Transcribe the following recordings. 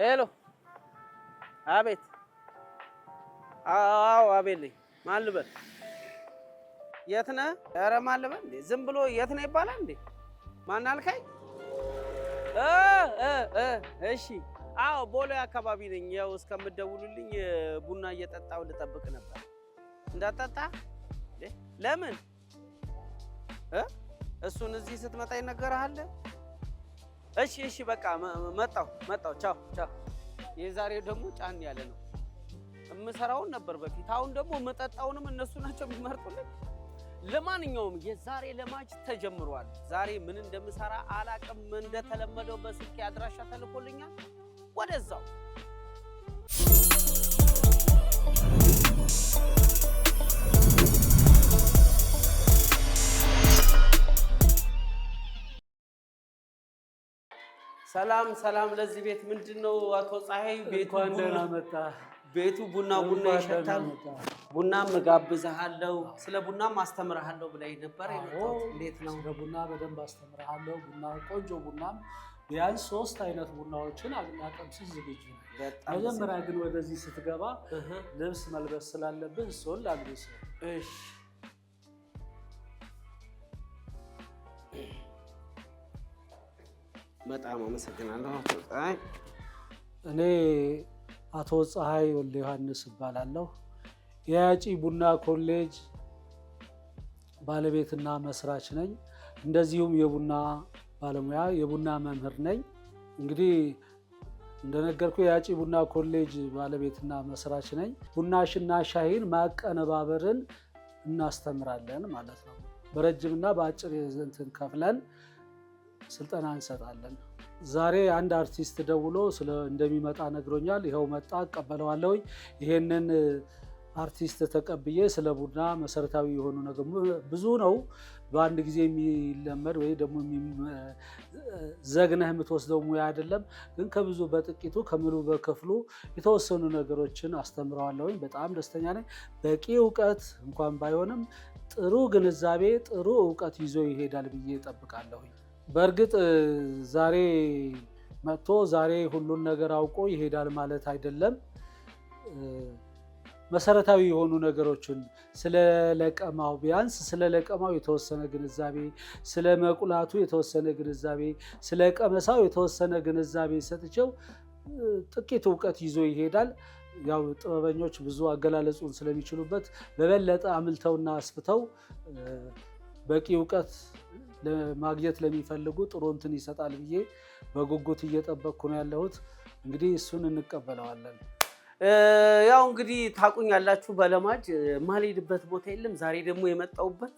ሄሎ አቤት አዎ አቤት ልኝ ማን ልበል የት ነህ ኧረ ማን ልበል እንዴ ዝም ብሎ የት ነህ ይባላል እንዴ ማን አልከኝ እሺ አዎ ቦሌ አካባቢ ነኝ ያው እስከምትደውሉልኝ ቡና እየጠጣሁ ልጠብቅ ነበር እንዳጠጣ ለምን እሱን እዚህ ስትመጣ ይነገርሃል እሺ በቃ መጣሁ ቻው የዛሬው ደግሞ ጫን ያለ ነው እምሰራውን ነበር በፊት አሁን ደግሞ መጠጣውንም እነሱ ናቸው የሚመርጡልኝ ለማንኛውም የዛሬ ለማጅ ተጀምሯል ዛሬ ምን እንደምሰራ አላቅም እንደተለመደው በስልክ አድራሻ ተልኮልኛል ወደዛው ሰላም ለዚህ ቤት ምንድነው አቶ ፀሐይ ቤቱ እንደና መጣ ቤቱ ቡና ይሸታል ቡናም ጋብዘሃለሁ ስለ ቡናም አስተምርሃለሁ ብለኝ ነበር የመጣሁት እንዴት ነው ስለ ቡና በደንብ አስተምርሃለሁ ቡና ቆንጆ ቡናም ቢያንስ 3 አይነት ቡናዎችን አቅናቀምስ ዝግጁ መጀመሪያ ግን ወደዚህ ስትገባ ልብስ መልበስ ስላለብህ ሶል አልብስ እሺ በጣም አመሰግናለሁ አቶ ፀሐይ እኔ አቶ ፀሐይ ወልደ ዮሐንስ እባላለሁ የያጪ ቡና ኮሌጅ ባለቤትና መስራች ነኝ እንደዚሁም የቡና ባለሙያ የቡና መምህር ነኝ እንግዲህ እንደነገርኩ የያጪ ቡና ኮሌጅ ባለቤትና መስራች ነኝ ቡናሽና ሻይን ማቀነባበርን እናስተምራለን ማለት ነው በረጅምና በአጭር እንትን ከፍለን ስልጠና እንሰጣለን ዛሬ አንድ አርቲስት ደውሎ እንደሚመጣ ነግሮኛል ይሄው መጣ አቀበለዋለሁ ይሄንን አርቲስት ተቀብዬ ስለ ቡና መሰረታዊ የሆኑ ነገር ብዙ ነው በአንድ ጊዜ የሚለመድ ወይ ደግሞ ዘግነህ የምትወስደው ሙያ አይደለም ግን ከብዙ በጥቂቱ ከሙሉ በከፍሉ የተወሰኑ ነገሮችን አስተምረዋለሁ በጣም ደስተኛ ነኝ በቂ ዕውቀት እንኳን ባይሆንም ጥሩ ግንዛቤ ጥሩ ዕውቀት ይዞ ይሄዳል ብዬ እጠብቃለሁ በእርግጥ ዛሬ መጥቶ ዛሬ ሁሉን ነገር አውቆ ይሄዳል ማለት አይደለም መሰረታዊ የሆኑ ነገሮችን ስለለቀማው ቢያንስ ስለለቀማው የተወሰነ ግንዛቤ ስለመቁላቱ የተወሰነ ግንዛቤ ስለቀመሳው የተወሰነ ግንዛቤ ሰጥቼው ጥቂት ዕውቀት ይዞ ይሄዳል ያው ጥበበኞች ብዙ አገላለጹን ስለሚችሉበት በበለጠ አምልተውና አስፍተው በቂ ዕውቀት ለማግኘት ለሚፈልጉ ጥሩ እንትን ይሰጣል ብዬ በጉጉት እየጠበቅኩ ነው ያለሁት እንግዲህ እሱን እንቀበለዋለን ያው እንግዲህ ታቁኛላችሁ በለማጅ ማልሄድበት ቦታ የለም ዛሬ ደግሞ የመጣውበት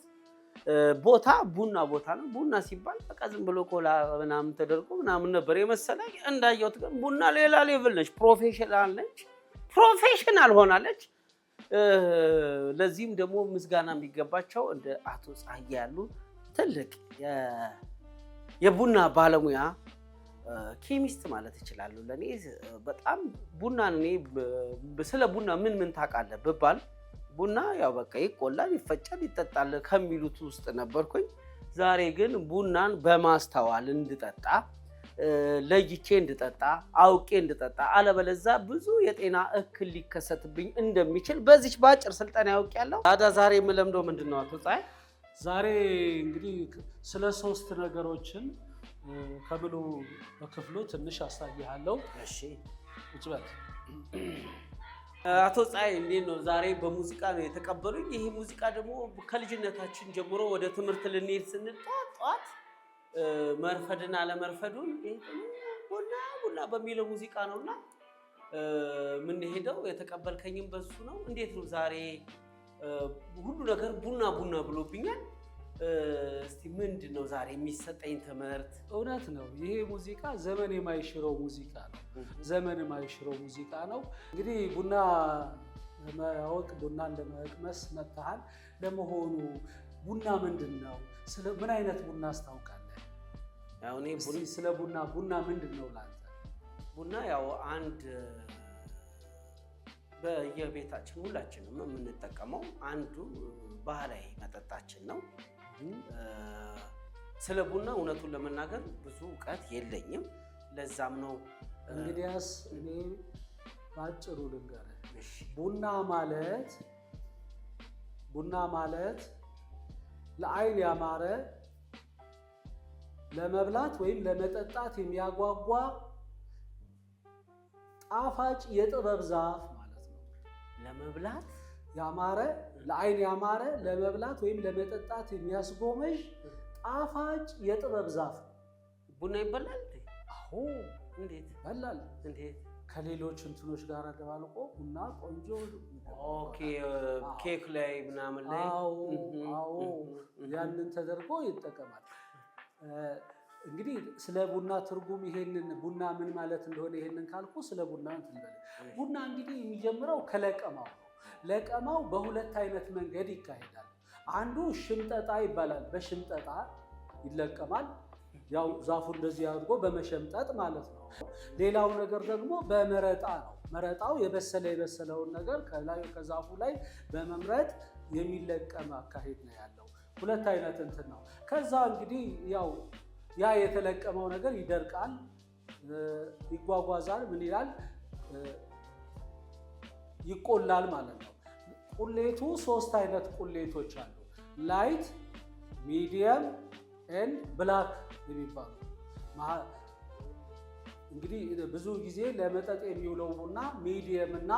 ቦታ ቡና ቦታ ነው ቡና ሲባል በቃ ዝም ብሎ ኮላ ምናምን ተደርጎ ምናምን ነበር የመሰለኝ እንዳየሁት ግን ቡና ሌላ ሌቭል ነች ፕሮፌሽናል ሆናለች ለዚህም ደግሞ ምስጋና የሚገባቸው እንደ አቶ ፀሐይ ያሉ ትልቅ የቡና ባለሙያ ኬሚስት ማለት ይችላል ለኔ በጣም ቡናን እኔ ስለ ቡና ምን ታውቃለህ ብባል ቡና ያው በቃ ይቆላል ይፈጫል ይጠጣል ከሚሉት ውስጥ ነበርኩኝ ዛሬ ግን ቡናን በማስተዋል እንድጠጣ ለይቼ እንድጠጣ አውቄ እንድጠጣ አለበለዛ ብዙ የጤና እክል ሊከሰትብኝ እንደሚችል በዚች ባጭር ስልጠና ያውቂያለሁ ታዲያ ዛሬ የምለምደው ምንድነው አቶ ፀሐይ ዛሬ እንግዲህ ስለ 3 ነገሮችን ከብሉ በክፍሉ ትንሽ አሳያለሁ እሺ እጭበት አቶ ፀሐይ እንዴት ነው ዛሬ በሙዚቃ ነው የተቀበሉኝ ይሄ ሙዚቃ ደግሞ ከልጅነታችን ጀምሮ ወደ ትምህርት ልንሄድ ስንል ጧት መርፈድና ለመርፈዱን ቡና በሚለው ሙዚቃ ነውና ምን ሄደው የተቀበልከኝም በሱ ነው እንዴት ነው ዛሬ ሁሉ ነገር ቡና ብሎብኛል እስቲ ምንድነው ዛሬ የሚሰጠኝ ትምህርት እውነት ነው ይሄ ሙዚቃ ዘመን የማይሽረው ሙዚቃ ነው እንግዲህ ቡና ለማወቅ ቡናን ለመቅመስ መጥተሃል ለመሆኑ ቡና ምንድነው ምን አይነት ቡና አስታውቃለህ ያው እኔ ስለ ቡና ምንድነው ላንተ ቡና ያው አንድ በየቤታችን ሁላችንም የምንጠቀመው አንዱ ባህላዊ መጠጣችን ነው ስለ ቡና እውነቱን ለመናገር ብዙ ዕውቀት የለኝም ለዛም ነው እንግዲያስ እኔ ባጭሩ ልንገርህ። ቡና ማለት ለአይን ያማረ ለመብላት ወይም ለመጠጣት የሚያጓጓ ጣፋጭ የጥበብ ዛፍ ማለት ነው። ለመብላት ያማረ ለአይን ያማረ ለመብላት ወይም ለመጠጣት የሚያስጎመዥ ጣፋጭ የጥበብ ዛፍ ነው። ቡና ይበላል? አዎ። እንዴት ይበላል? እንዴት? ከሌሎች እንትኖች ጋር ደባልቆ ቡና ቆንጆ ኬክ ላይ ምናምን ላይ ያንን ተደርጎ ይጠቀማል። እንግዲህ ስለ ቡና ትርጉም ይሄንን ቡና ምን ማለት እንደሆነ ይሄንን ካልኩ ስለ ቡና እንትን በል። ቡና እንግዲህ የሚጀምረው ከለቀማው ነው። ለቀማው በሁለት አይነት መንገድ ይካሄዳል። አንዱ ሽምጠጣ ይባላል። በሽምጠጣ ይለቀማል። ያው ዛፉ እንደዚህ አድርጎ በመሸምጠጥ ማለት ነው። ሌላው ነገር ደግሞ በመረጣ ነው። መረጣው የበሰለውን ነገር ከዛፉ ላይ በመምረጥ የሚለቀም አካሄድ ነው ያለው። ሁለት አይነት እንትን ነው። ከዛ እንግዲህ ያው ያ የተለቀመው ነገር ይደርቃል፣ ይጓጓዛል፣ ምን ይላል፣ ይቆላል ማለት ነው። ቁሌቱ ሶስት አይነት ቁሌቶች አሉ። ላይት፣ ሚዲየም ኤንድ ብላክ የሚባሉ። እንግዲህ ብዙ ጊዜ ለመጠጥ የሚውለው ቡና ሚዲየም እና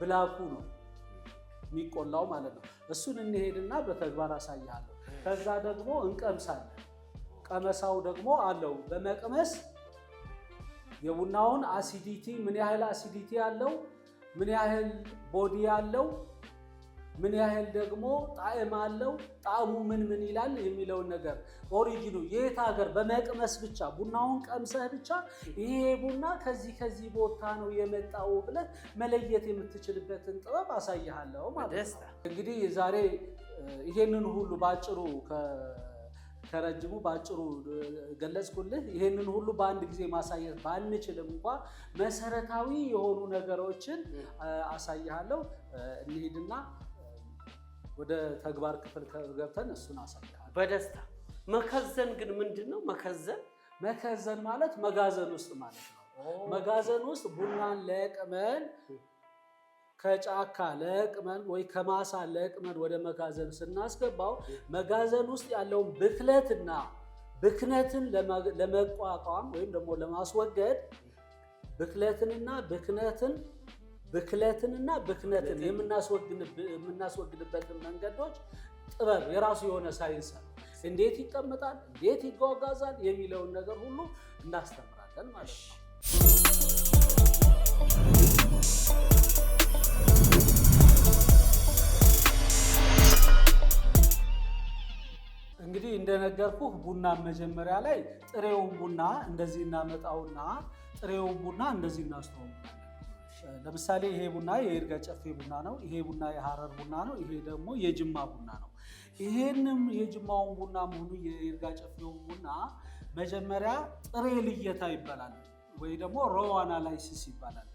ብላኩ ነው የሚቆላው ማለት ነው። እሱን እንሄድና በተግባር አሳያለሁ። ከዛ ደግሞ እንቀምሳለን። ቀመሳው ደግሞ አለው። በመቅመስ የቡናውን አሲዲቲ ምን ያህል አሲዲቲ አለው፣ ምን ያህል ቦዲ አለው፣ ምን ያህል ደግሞ ጣዕም አለው፣ ጣዕሙ ምን ይላል የሚለውን ነገር ኦሪጂኑ የት ሀገር በመቅመስ ብቻ ቡናውን ቀምሰህ ብቻ ይሄ ቡና ከዚህ ቦታ ነው የመጣው ብለህ መለየት የምትችልበትን ጥበብ አሳይሃለሁ ማለት ነው። እንግዲህ ዛሬ ይሄንን ሁሉ ባጭሩ ከረጅሙ ባጭሩ ገለጽኩልህ። ይሄንን ሁሉ በአንድ ጊዜ ማሳየት ባንችልም እንኳ መሰረታዊ የሆኑ ነገሮችን አሳይሃለሁ። እንሂድና ወደ ተግባር ክፍል ገብተን እሱን አሳይሃለሁ በደስታ። መከዘን ግን ምንድን ነው? መከዘን ማለት መጋዘን ውስጥ ማለት ነው። መጋዘን ውስጥ ቡናን ለቅመን ከጫካ ለቅመን ወይ ከማሳ ለቅመን ወደ መጋዘን ስናስገባው መጋዘን ውስጥ ያለውን ብክነትን ለመቋቋም ወይም ደግሞ ለማስወገድ ብክነትን የምናስወግድበትን መንገዶች ጥበብ የራሱ የሆነ ሳይንስ ነው። እንዴት ይቀመጣል፣ እንዴት ይጓጓዛል የሚለውን ነገር ሁሉ እናስተምራለን ማለት ነው። እንግዲህ እንደነገርኩህ ቡና መጀመሪያ ላይ ጥሬውን ቡና እንደዚህ እናመጣውና ጥሬውን ቡና እንደዚህ እናስተዋውቃለን። ለምሳሌ ይሄ ቡና የይርጋ ጨፌ ቡና ነው። ይሄ ቡና የሐረር ቡና ነው። ይሄ ደግሞ የጅማ ቡና ነው። ይሄንም የጅማውን ቡና መሆኑ የይርጋ ጨፌውን ቡና መጀመሪያ ጥሬ ልየታ ይባላል ወይ ደግሞ ሮው አናላይሲስ ይባላል።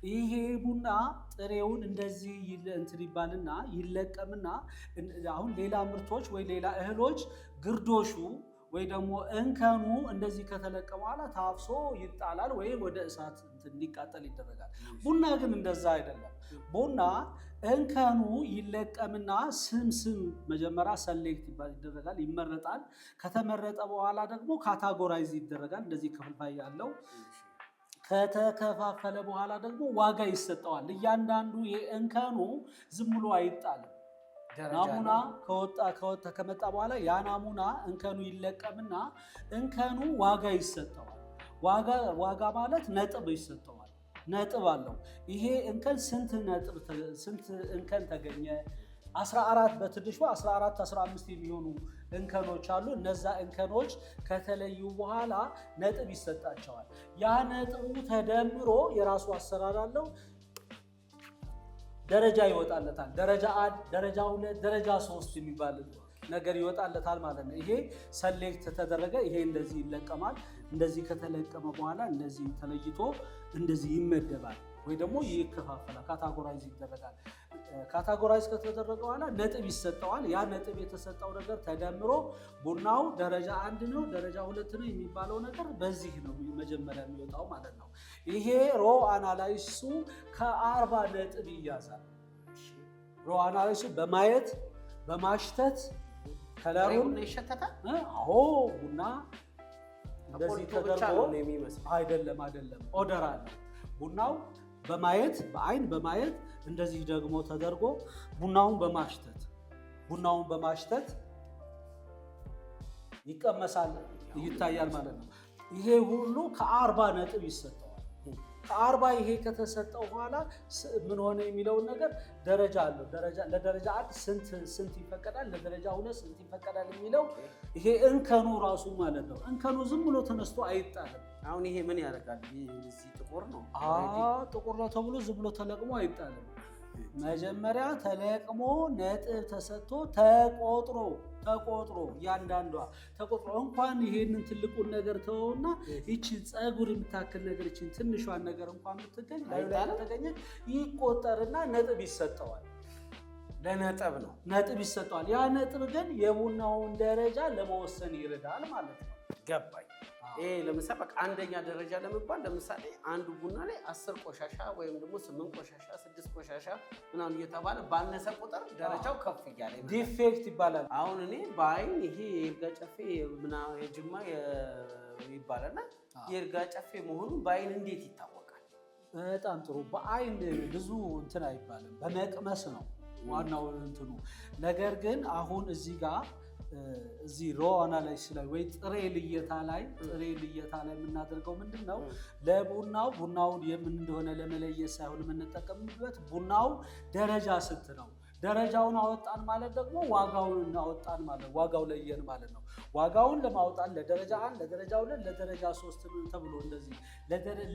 ይሄ ቡና ጥሬውን እንደዚህ እንትን ይባልና ይለቀምና አሁን ሌላ ምርቶች ወይ ሌላ እህሎች ግርዶሹ ወይ ደግሞ እንከኑ እንደዚህ ከተለቀመ በኋላ ታፍሶ ይጣላል ወይም ወደ እሳት እንዲቃጠል ይደረጋል። ቡና ግን እንደዛ አይደለም። ቡና እንከኑ ይለቀምና ስም መጀመሪያ ሰሌክት ይደረጋል፣ ይመረጣል። ከተመረጠ በኋላ ደግሞ ካታጎራይዝ ይደረጋል። እንደዚህ ክፍልፋይ ያለው ከተከፋፈለ በኋላ ደግሞ ዋጋ ይሰጠዋል። እያንዳንዱ የእንከኑ ዝም ብሎ አይጣልም። ናሙና ከመጣ በኋላ ያ ናሙና እንከኑ ይለቀምና እንከኑ ዋጋ ይሰጠዋል። ዋጋ ማለት ነጥብ ይሰጠዋል። ነጥብ አለው። ይሄ እንከን ስንት እንከን ተገኘ? 14 በትንሹ 14 15 የሚሆኑ እንከኖች አሉ። እነዛ እንከኖች ከተለዩ በኋላ ነጥብ ይሰጣቸዋል። ያ ነጥቡ ተደምሮ የራሱ አሰራር አለው። ደረጃ ይወጣለታል። ደረጃ 1፣ ደረጃ 2፣ ደረጃ 3 የሚባል ነገር ይወጣለታል ማለት ነው። ይሄ ሰሌክት ተደረገ። ይሄ እንደዚህ ይለቀማል። እንደዚህ ከተለቀመ በኋላ እንደዚህ ተለይቶ እንደዚህ ይመደባል ወይ ደግሞ ይከፋፈላል፣ ካታጎራይዝ ይደረጋል። ካታጎራይዝ ከተደረገ በኋላ ነጥብ ይሰጠዋል። ያ ነጥብ የተሰጠው ነገር ተደምሮ ቡናው ደረጃ 1 ነው፣ ደረጃ 2 ነው የሚባለው ነገር በዚህ ነው መጀመሪያ የሚወጣው ማለት ነው። ይሄ ሮ አናላይሱ ከ40 ነጥብ ይያዛል። ሮ አናላይሱ በማየት በማሽተት ከለሩን ይሸተታል። አዎ ቡና እንደዚህ ተደርጎ አይደለም ኦርደር አለ። ቡናው በማየት በአይን በማየት እንደዚህ ደግሞ ተደርጎ ቡናውን በማሽተት ይቀመሳል፣ ይታያል ማለት ነው። ይሄ ሁሉ ከ40 ነጥብ ይሰጠዋል። ከ40 ይሄ ከተሰጠው በኋላ ምን ሆነ የሚለውን ነገር ደረጃ አለው። ለደረጃ 1 ስንት ይፈቀዳል፣ ለደረጃ 2 ስንት ይፈቀዳል የሚለው ይሄ እንከኑ ራሱ ማለት ነው። እንከኑ ዝም ብሎ ተነስቶ አይጣልም። አሁን ይሄ ምን ያደርጋል? እዚህ ጥቁር ነው ጥቁር ነው ተብሎ ዝም ብሎ ተለቅሞ አይጣልም። መጀመሪያ ተለቅሞ ነጥብ ተሰጥቶ ተቆጥሮ እያንዳንዷ ተቆጥሮ እንኳን ይሄንን ትልቁን ነገር ተወውና ይቺን ፀጉር የምታክል ነገር ይቺን ትንሿን ነገር እንኳን ብትገኝ ላይ ተገኘች ይቆጠርና ነጥብ ይሰጠዋል። ለነጥብ ነው ነጥብ ይሰጠዋል። ያ ነጥብ ግን የቡናውን ደረጃ ለመወሰን ይረዳል ማለት ነው። ገባኝ። ይሄ ለምሳሌ በቃ አንደኛ ደረጃ ለመባል ለምሳሌ አንዱ ቡና ላይ 10 ቆሻሻ ወይም ደግሞ 8 ቆሻሻ 6 ቆሻሻ ምናምን እየተባለ ባነሰ ቁጥር ደረጃው ከፍ እያለ ዲፌክት ይባላል። አሁን እኔ በአይን ይሄ የይርጋ ጨፌ የጅማ ይባላልና የይርጋ ጨፌ መሆኑ በአይን እንዴት ይታወቃል? በጣም ጥሩ። በአይን ብዙ እንትን አይባልም፣ በመቅመስ ነው ዋናው እንትኑ። ነገር ግን አሁን እዚህ ጋር እዚህ ሮ አናላይሲስ ላይ ወይ ጥሬ ልየታ ላይ የምናደርገው ምንድን ነው? ቡናውን የምን እንደሆነ ለመለየት ሳይሆን የምንጠቀምበት ቡናው ደረጃ ስንት ነው። ደረጃውን አወጣን ማለት ደግሞ ዋጋውን አወጣን ማለት ዋጋው ለየን ማለት ነው። ዋጋውን ለማውጣት ለደረጃ 1 ለደረጃ 2 ለደረጃ 3 ተብሎ እንደዚህ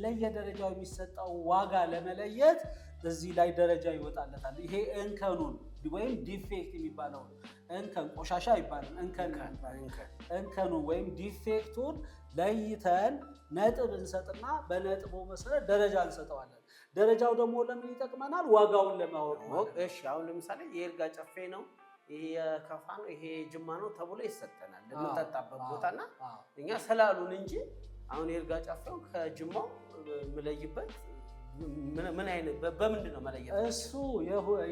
ለየደረጃው የሚሰጠው ዋጋ ለመለየት እዚህ ላይ ደረጃ ይወጣለታል። ይሄ እንከኑን ወይም ዲፌክት የሚባለው እንከን ቆሻሻ ይባላል። እንከኑ ወይም ዲፌክቱን ለይተን ነጥብ እንሰጥና በነጥቡ መሰረት ደረጃ እንሰጠዋለን። ደረጃው ደግሞ ለምን ይጠቅመናል? ዋጋውን ለማወቅ። እሺ አሁን ለምሳሌ የይርጋ ጨፌ ነው፣ ይሄ የከፋ ነው፣ ይሄ ጅማ ነው ተብሎ ይሰጠናል ለምንጠጣበት ቦታና እኛ ስላሉን እንጂ አሁን የይርጋ ጨፌው ከጅማው ምለይበት ምን አይነት በምንድን ነው መለየት? እሱ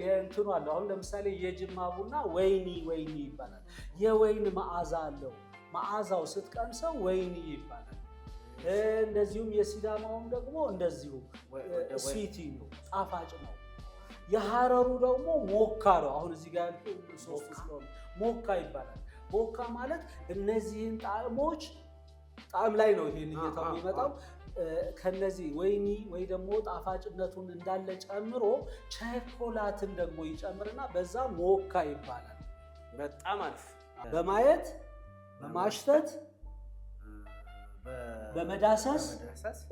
የእንትኑ አለው። አሁን ለምሳሌ የጅማ ቡና ወይኒ ይባላል። የወይን መዓዛ አለው። መዓዛው ስትቀምሰው ወይኒ ይባላል። እንደዚሁም የሲዳማውም ደግሞ እንደዚሁ ስዊቲ ነው፣ ጣፋጭ ነው። የሐረሩ ደግሞ ሞካ ነው። አሁን እዚህ ጋር ሶስት ስለሆነ ሞካ ይባላል። ሞካ ማለት እነዚህን ጣዕሞች ጣዕም ላይ ነው ይሄን እየታው የሚመጣው። ከነዚህ ወይኒ ወይ ደግሞ ጣፋጭነቱን እንዳለ ጨምሮ ቸኮላትን ደግሞ ይጨምርና በዛ ሞካ ይባላል። በጣም አሪፍ። በማየት በማሽተት በመዳሰስ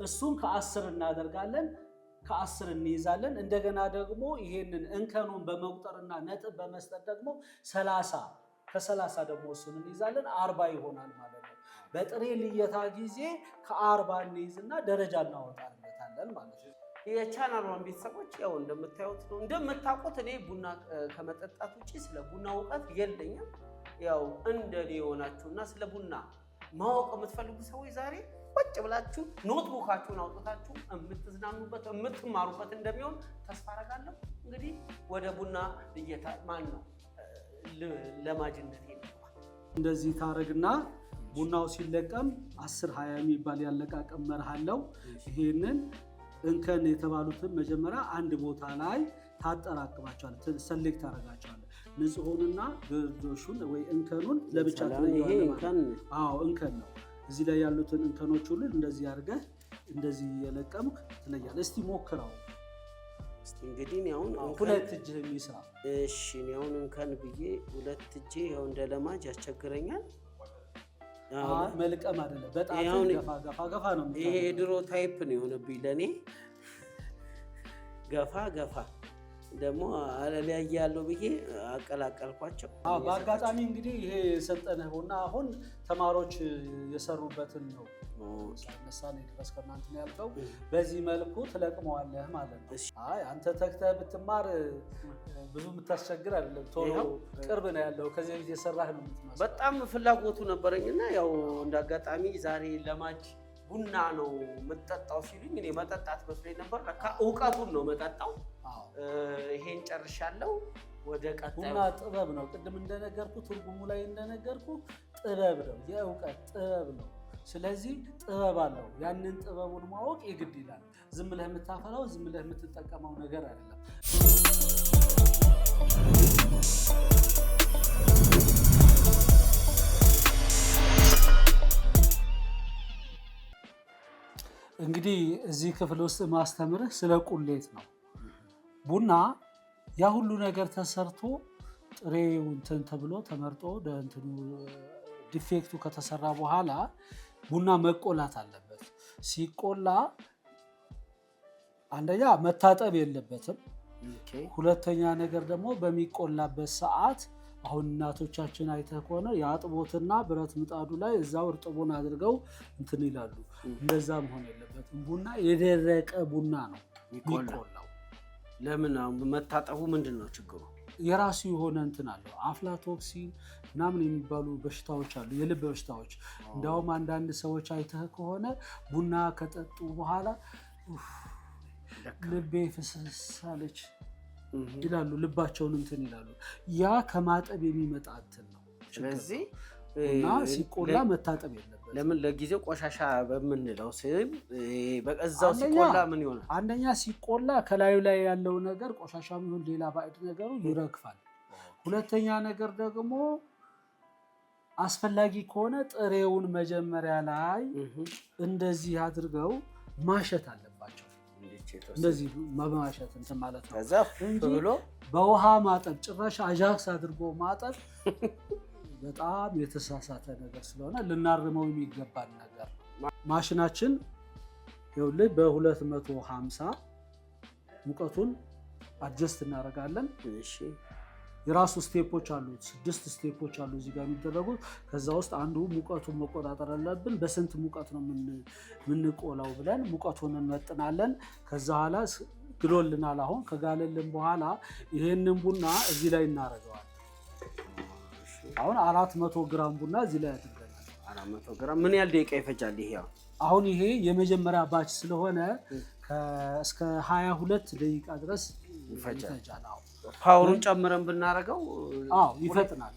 እሱን ከ10 እናደርጋለን፣ ከ10 እንይዛለን። እንደገና ደግሞ ይሄንን እንከኑን በመቁጠርና ነጥብ በመስጠት ደግሞ 30 ከ30 ደግሞ እሱን እንይዛለን፣ 40 ይሆናል ማለት ነው። በጥሬ ልየታ ጊዜ ከ40 እንይዝና ደረጃ እናወጣለታለን ማለት ነው። የቻናሏን ቤተሰቦች ያው እንደምታዩት ነው። እንደምታውቁት እኔ ቡና ከመጠጣት ውጪ ስለ ቡና እውቀት የለኝም። ያው እንደኔ የሆናችሁና ስለ ቡና ማወቅ የምትፈልጉ ሰዎች ዛሬ ቁጭ ብላችሁ ኖትቡካችሁን አውጥታችሁ የምትዝናኑበት የምትማሩበት እንደሚሆን ተስፋ አደርጋለሁ። እንግዲህ ወደ ቡና ልየታ ማን ነው ለማጅነት ይልኳል። እንደዚህ ታረግና ቡናው ሲለቀም 10-20 የሚባል ያለቃቀም መርህ አለው። ይሄንን እንከን የተባሉትን መጀመሪያ አንድ ቦታ ላይ ታጠራቅማቸዋለህ፣ ሰሌክት ታደርጋቸዋለህ። ንጹሑንና ግርዶሹን ወይ እንከኑን ለብቻ ትለያለህ። አዎ እንከን ነው። እዚህ ላይ ያሉትን እንከኖች ሁሉ እንደዚህ አድርገህ እንደዚህ የለቀምክ ትለያለህ። እስቲ ሞክረው። እንግዲህ አሁን ሁለት እጅህ የሚስራ እሺ፣ አሁን እንከን ብዬ ሁለት እጄ ያው እንደ ለማጅ ያስቸግረኛል። መልቀም አይደለም፣ በጣም ገፋ ነው። ይሄ የድሮ ታይፕ ነው የሆነብኝ ለኔ። ገፋ ደግሞ አለለያየ ያለው ብዬ አቀላቀልኳቸው። በአጋጣሚ እንግዲህ ይሄ የሰጠነህ ቡና አሁን ተማሪዎች የሰሩበትን ነው ሳነሳ ነው ድረስ ከእናንተ ነው ያልከው። በዚህ መልኩ ትለቅመዋለህ ማለት ነው። አይ አንተ ተክተህ ብትማር ብዙ የምታስቸግር አይደለም። ቶሎ ቅርብ ነው ያለው። ከዚህ በፊት የሰራህ ነው የምትመስለው። በጣም ፍላጎቱ ነበረኝና ያው እንዳጋጣሚ ዛሬ ለማጅ ቡና ነው የምጠጣው ሲሉኝ እኔ መጠጣት መስሎኝ ነበር። ለካ እውቀቱን ነው መጠጣው። ይሄን ጨርሻለሁ። ወደ ቀጣዩ ቡና ጥበብ ነው። ቅድም እንደነገርኩ ትርጉሙ ላይ እንደነገርኩ ጥበብ ነው፣ የእውቀት ጥበብ ነው። ስለዚህ ጥበብ አለው። ያንን ጥበቡን ማወቅ ይግድ ይላል። ዝም ብለህ የምታፈላው ዝም ብለህ የምትጠቀመው ነገር አይደለም። እንግዲህ እዚህ ክፍል ውስጥ ማስተምርህ ስለ ቁሌት ነው። ቡና ያ ሁሉ ነገር ተሰርቶ ጥሬው እንትን ተብሎ ተመርጦ እንትኑ ዲፌክቱ ከተሰራ በኋላ ቡና መቆላት አለበት። ሲቆላ አንደኛ መታጠብ የለበትም። ሁለተኛ ነገር ደግሞ በሚቆላበት ሰዓት አሁን እናቶቻችን አይተህ ከሆነ የአጥቦትና ብረት ምጣዱ ላይ እዛው እርጥቡን አድርገው እንትን ይላሉ። እንደዛ መሆን የለበትም። ቡና የደረቀ ቡና ነው የሚቆላው። ለምን መታጠቡ ምንድን ነው ችግሩ? የራሱ የሆነ እንትን አለው። አፍላቶክሲን ምናምን የሚባሉ በሽታዎች አሉ፣ የልብ በሽታዎች። እንዲያውም አንዳንድ ሰዎች አይተህ ከሆነ ቡና ከጠጡ በኋላ ልቤ ፍስሳለች ይላሉ፣ ልባቸውን እንትን ይላሉ። ያ ከማጠብ የሚመጣ እንትን ነው። ስለዚህ እና ሲቆላ መታጠብ የለበትም። ለምን ለጊዜው ቆሻሻ በምንለው ስም በቀዛው ሲቆላ ምን ይሆናል? አንደኛ ሲቆላ ከላዩ ላይ ያለው ነገር ቆሻሻም ይሁን ሌላ ባዕድ ነገሩ ይረግፋል። ሁለተኛ ነገር ደግሞ አስፈላጊ ከሆነ ጥሬውን መጀመሪያ ላይ እንደዚህ አድርገው ማሸት አለባቸው። እንደዚህ ማሸት እንትን ማለት ነው እንጂ በውሃ ማጠብ ጭራሽ አጃክስ አድርጎ ማጠብ በጣም የተሳሳተ ነገር ስለሆነ ልናርመው የሚገባን ነገር ነው። ማሽናችን ይኸውልህ በ250 ሙቀቱን አድጀስት እናደርጋለን። እሺ የራሱ ስቴፖች አሉት። 6 ስቴፖች አሉ እዚህ ጋር የሚደረጉት። ከዛ ውስጥ አንዱ ሙቀቱን መቆጣጠር አለብን። በስንት ሙቀት ነው የምንቆላው ብለን ሙቀቱን እንመጥናለን። ከዛ በኋላ ግሎልናል። አሁን ከጋለልን በኋላ ይሄንን ቡና እዚህ ላይ እናደርገዋለን። አሁን 400 ግራም ቡና እዚህ ላይ አድርገናል። 400 ግራም ምን ያህል ደቂቃ ይፈጃል? ይሄ አሁን ይሄ የመጀመሪያ ባች ስለሆነ እስከ 22 ደቂቃ ድረስ ይፈጃል። ፓወሩን ጨምረን ብናረገው ይፈጥናል።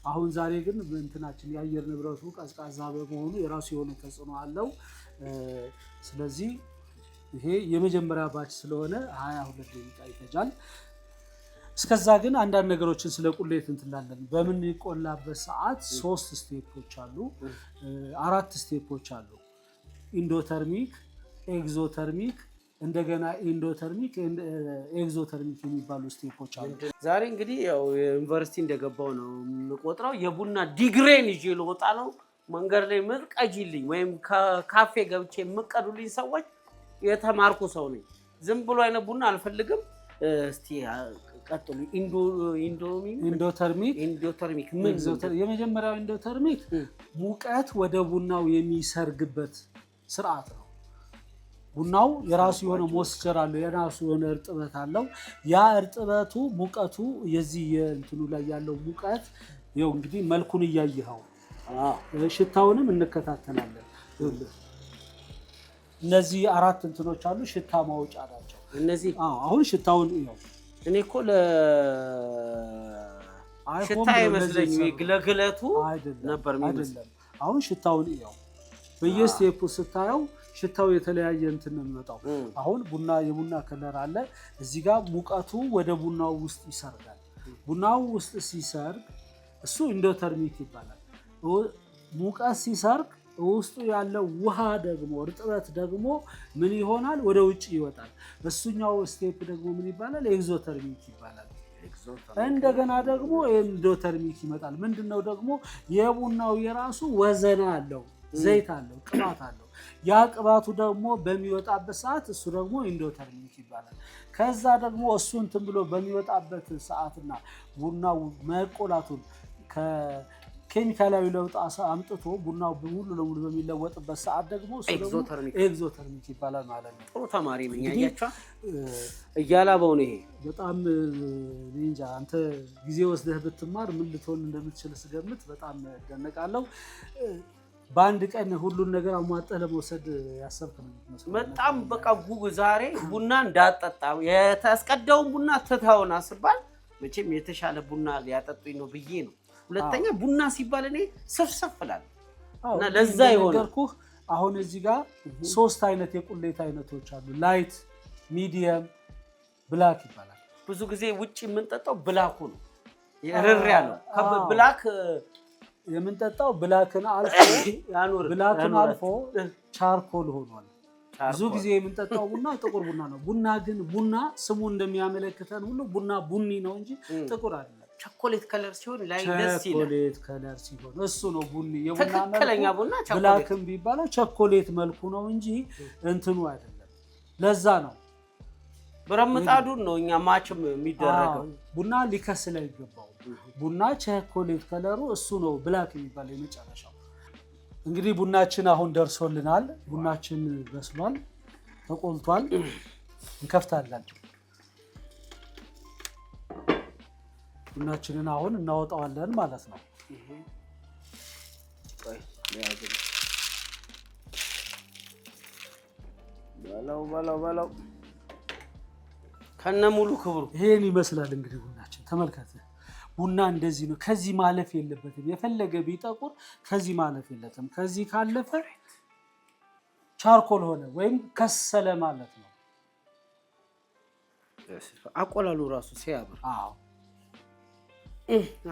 አሁን ዛሬ ግን እንትናችን የአየር ንብረቱ ቀዝቃዛ በመሆኑ የራሱ የሆነ ተጽዕኖ አለው። ስለዚህ ይሄ የመጀመሪያ ባች ስለሆነ 22 ደቂቃ ይፈጃል። እስከዛ ግን አንዳንድ ነገሮችን ስለ ቁሌት እንትላለን። በምንቆላበት ሰዓት 3 ስቴፖች አሉ፣ 4 ስቴፖች አሉ። ኢንዶተርሚክ፣ ኤግዞተርሚክ፣ እንደገና ኢንዶተርሚክ፣ ኤግዞተርሚክ የሚባሉ ስቴፖች አሉ። ዛሬ እንግዲህ ያው ዩኒቨርሲቲ እንደገባው ነው የምቆጥረው። የቡና ዲግሬን ይዤ ልወጣ ነው። መንገድ ላይ ምትቀጂልኝ ወይም ካፌ ገብቼ የምቀዱልኝ ሰዎች የተማርኩ ሰው ነኝ። ዝም ብሎ አይነት ቡና አልፈልግም። እስቲ ቀጥሉ። ኢንዶተርሚክ ምን? የመጀመሪያው ኢንዶተርሚክ ሙቀት ወደ ቡናው የሚሰርግበት ስርዓት ነው። ቡናው የራሱ የሆነ ሞስቸር አለው፣ የራሱ የሆነ እርጥበት አለው። ያ እርጥበቱ ሙቀቱ የዚህ የእንትኑ ላይ ያለው ሙቀት ይኸው እንግዲህ መልኩን እያየኸው፣ ሽታውንም እንከታተላለን። እነዚህ 4 እንትኖች አሉ፣ ሽታ ማውጫ ናቸው እነዚህ። አሁን ሽታውን ይኸው እኔ እኮ ሽታ አይመስለኝ ግለግለቱ ነበር የሚመስለው። አሁን ሽታውን ይኸው በየስቴፑ ስታየው ሽታው የተለያየ እንትን ነው የሚመጣው። አሁን የቡና ከለር አለ እዚህ ጋር። ሙቀቱ ወደ ቡናው ውስጥ ይሰርጋል። ቡናው ውስጥ ሲሰርግ እሱ ኢንዶተርሚክ ይባላል። ሙቀት ሲሰርግ ውስጡ ያለው ውሃ ደግሞ እርጥበት ደግሞ ምን ይሆናል? ወደ ውጭ ይወጣል። እሱኛው ስቴፕ ደግሞ ምን ይባላል? ኤግዞተርሚክ ይባላል። እንደገና ደግሞ ኢንዶተርሚክ ይመጣል። ምንድነው ደግሞ የቡናው የራሱ ወዘና አለው፣ ዘይት አለው፣ ቅባት አለው። ያ ቅባቱ ደግሞ በሚወጣበት ሰዓት እሱ ደግሞ ኢንዶተርሚክ ይባላል። ከዛ ደግሞ እሱ እንትን ብሎ በሚወጣበት ሰዓትና ቡናው መቆላቱን ኬሚካላዊ ለውጥ አምጥቶ ቡናው ሙሉ ለሙሉ በሚለወጥበት ሰዓት ደግሞ ኤግዞተርሚክ ይባላል ማለት ነው። ጥሩ ተማሪ ነኝ ያያችሁ እያላበው ነው። ይሄ በጣም እንጃ አንተ ጊዜ ወስደህ ብትማር ምን ልትሆን እንደምትችል ስገምት በጣም እደነቃለሁ። በአንድ ቀን ሁሉን ነገር አሟጠህ ለመውሰድ ያሰብክ ነው የሚመስለው። በጣም በቃ ዛሬ ቡና እንዳጠጣ የተስቀደውን ቡና ትተውና ስባል መቼም የተሻለ ቡና ሊያጠጡኝ ነው ብዬ ነው። ሁለተኛ ቡና ሲባል እኔ ሰፍሰፍላል እና ለዛ ይሆናልኩህ። አሁን እዚህ ጋር 3 አይነት የቁሌት አይነቶች አሉ። ላይት፣ ሚዲየም፣ ብላክ ይባላል። ብዙ ጊዜ ውጪ የምንጠጣው ብላኩ ነው። የርር ያለው ብላክ የምንጠጣው ብላክን አልፎ ቻርኮል ሆኗል። ብዙ ጊዜ የምንጠጣው ቡና ጥቁር ቡና ነው። ቡና ግን ቡና ስሙ እንደሚያመለክተን ሁሉ ቡና ቡኒ ነው እንጂ ጥቁር አይደለም። ቸኮሌት ከለር ሲሆን ላይ ደስ ይላል። ቸኮሌት ከለር ሲሆን እሱ ነው ቡኒ። ትክክለኛ ቡና ቸኮሌት ብላክም ቢባለው ቸኮሌት መልኩ ነው እንጂ እንትኑ አይደለም። ለዛ ነው ብረምጣዱን ነው እኛ ማችም የሚደረገው። ቡና ሊከስል አይገባው። ቡና ቸኮሌት ከለሩ እሱ ነው ብላክ የሚባለው የመጨረሻው። እንግዲህ ቡናችን አሁን ደርሶልናል። ቡናችን በስሏል፣ ተቆልቷል። እንከፍታለን። ቡናችንን አሁን እናወጣዋለን ማለት ነው። በለው ከነሙሉ ክብሩ ይሄን ይመስላል። እንግዲህ ቡናችን ተመልከተ። ቡና እንደዚህ ነው። ከዚህ ማለፍ የለበትም። የፈለገ ቢጠቁር ከዚህ ማለፍ የለበትም። ከዚህ ካለፈ ቻርኮል ሆነ ወይም ከሰለ ማለት ነው። አቆላሉ ራሱ ሲያምር።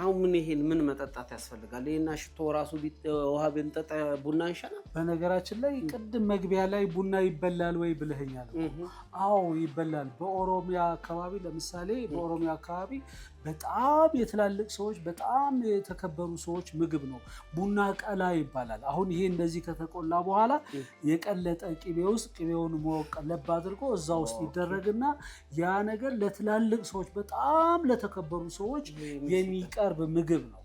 አሁን ምን ይሄን ምን መጠጣት ያስፈልጋል? ይሄና ሽቶ ራሱ ውሃ ብንጠጣ ቡና ይሻላል። በነገራችን ላይ ቅድም መግቢያ ላይ ቡና ይበላል ወይ ብለኸኛል። አዎ ይበላል። በኦሮሚያ አካባቢ ለምሳሌ በኦሮሚያ አካባቢ በጣም የትላልቅ ሰዎች በጣም የተከበሩ ሰዎች ምግብ ነው። ቡና ቀላ ይባላል። አሁን ይሄ እንደዚህ ከተቆላ በኋላ የቀለጠ ቅቤ ውስጥ ቅቤውን ሞቅ ለብ አድርጎ እዛ ውስጥ ይደረግና ያ ነገር ለትላልቅ ሰዎች በጣም ለተከበሩ ሰዎች የሚቀርብ ምግብ ነው።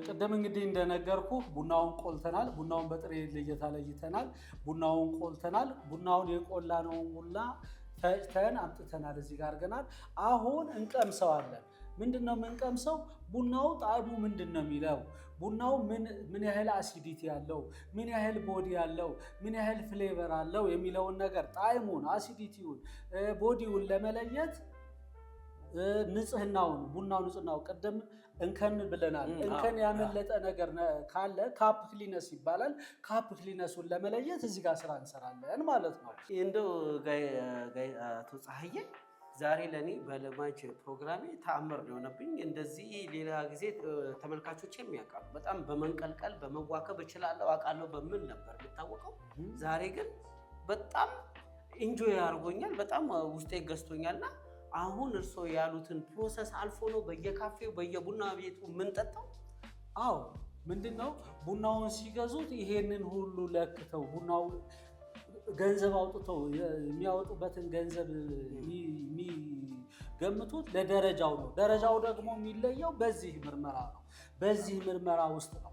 ቀደም እንግዲህ እንደነገርኩ ቡናውን ቆልተናል። ቡናውን በጥሬ ልየታ ለይተናል። ቡናውን ቆልተናል። ቡናውን የቆላነውን ቡና ፈጭተን አምጥተናል። እዚህ ጋር አድርገናል። አሁን እንቀምሰዋለን። ምንድነው የምንቀምሰው? ቡናው ጣዕሙ ምንድነው የሚለው፣ ቡናው ምን ያህል አሲዲቲ ያለው፣ ምን ያህል ቦዲ ያለው፣ ምን ያህል ፍሌቨር አለው የሚለውን ነገር ጣዕሙን፣ አሲዲቲውን፣ ቦዲውን ለመለየት ንጽህናውን፣ ቡናው ንጽህናው ቀደም እንከን ብለናል። እንከን ያመለጠ ነገር ካለ ካፕ ክሊነስ ይባላል። ካፕ ክሊነሱን ለመለየት እዚህ ጋር ስራ እንሰራለን ማለት ነው። እንደው አቶ ፀሐዬ ዛሬ ለኔ በለማች ፕሮግራሜ ተአምር ነው የሆነብኝ። እንደዚህ ሌላ ጊዜ ተመልካቾች የሚያውቃሉ በጣም በመንቀልቀል በመዋከብ እችላለሁ አውቃለሁ በምን ነበር የምታወቀው። ዛሬ ግን በጣም ኢንጆይ አድርጎኛል። በጣም ውስጤ ገዝቶኛልና አሁን እርስዎ ያሉትን ፕሮሰስ አልፎ ነው በየካፌው በየቡና ቤቱ የምንጠጣው? አዎ ምንድነው ቡናውን ሲገዙት ይሄንን ሁሉ ለክተው ቡናው ገንዘብ አውጥተው የሚያወጡበትን ገንዘብ የሚገምቱት ለደረጃው ነው። ደረጃው ደግሞ የሚለየው በዚህ ምርመራ ነው። በዚህ ምርመራ ውስጥ ነው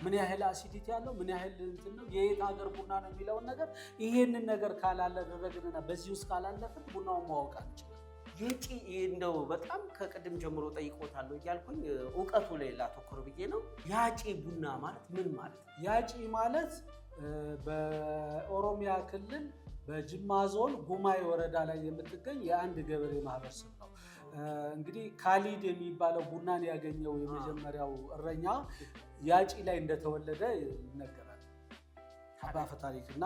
ምን ያህል አሲዲቲ ያለው ምን ያህል እንትን ነው የት ሀገር ቡና ነው የሚለውን ነገር ይሄንን ነገር ካላለደረግንና በዚህ ውስጥ ካላለፍን ቡናውን ማወቅ አንችልም። የጪ እንደው በጣም ከቅድም ጀምሮ ጠይቆታለሁ እያልኩኝ እውቀቱ ላይ ላተኮር ብዬ ነው። ያጪ ቡና ማለት ምን ማለት ነው? ያጪ ማለት በኦሮሚያ ክልል በጅማ ዞን ጉማይ ወረዳ ላይ የምትገኝ የአንድ ገበሬ ማህበረሰብ ነው። እንግዲህ ካሊድ የሚባለው ቡናን ያገኘው የመጀመሪያው እረኛ ያጪ ላይ እንደተወለደ ይነገራል በአፈ ታሪክ እና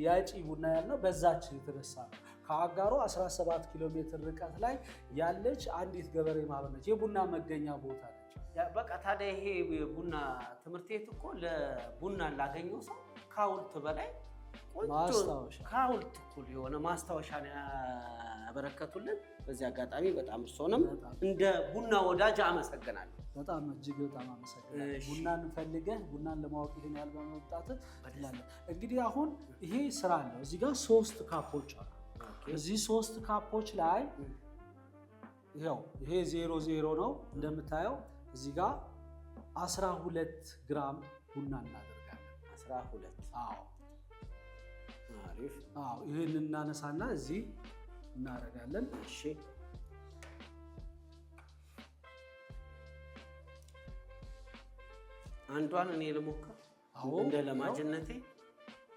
ያጪ ቡና ያልነው በዛች የተነሳ ነው። ከአጋሮ 17 ኪሎ ሜትር ርቀት ላይ ያለች አንዲት ገበሬ ማህበር ነች። የቡና መገኛ ቦታ ነች። በቃ ታዲያ ይሄ ቡና ትምህርት ቤት እኮ ለቡና ላገኘው ሰው ከሐውልት በላይ ማስታወሻ ከሐውልት እኩል የሆነ ማስታወሻ ያበረከቱልን። በዚህ አጋጣሚ በጣም እርስዎንም እንደ ቡና ወዳጅ አመሰግናለሁ። በጣም እጅግ በጣም አመሰግናለሁ። ቡናን ፈልገህ ቡናን ለማወቅ ይሄን ያህል በመውጣት እንግዲህ አሁን ይሄ ስራ አለው። እዚህ ጋር 3 ካፖች አሉ። እዚህ 3 ካፖች ላይ ይኸው ይሄ 00 ነው እንደምታየው። እዚህ ጋር 12 ግራም ቡና እናደርጋለን። 12 አዎ አሪፍ። አዎ ይሄን እናነሳና እዚህ እናደርጋለን። እሺ አንዷን እኔ ልሞክር እንደ ለማጅነቴ።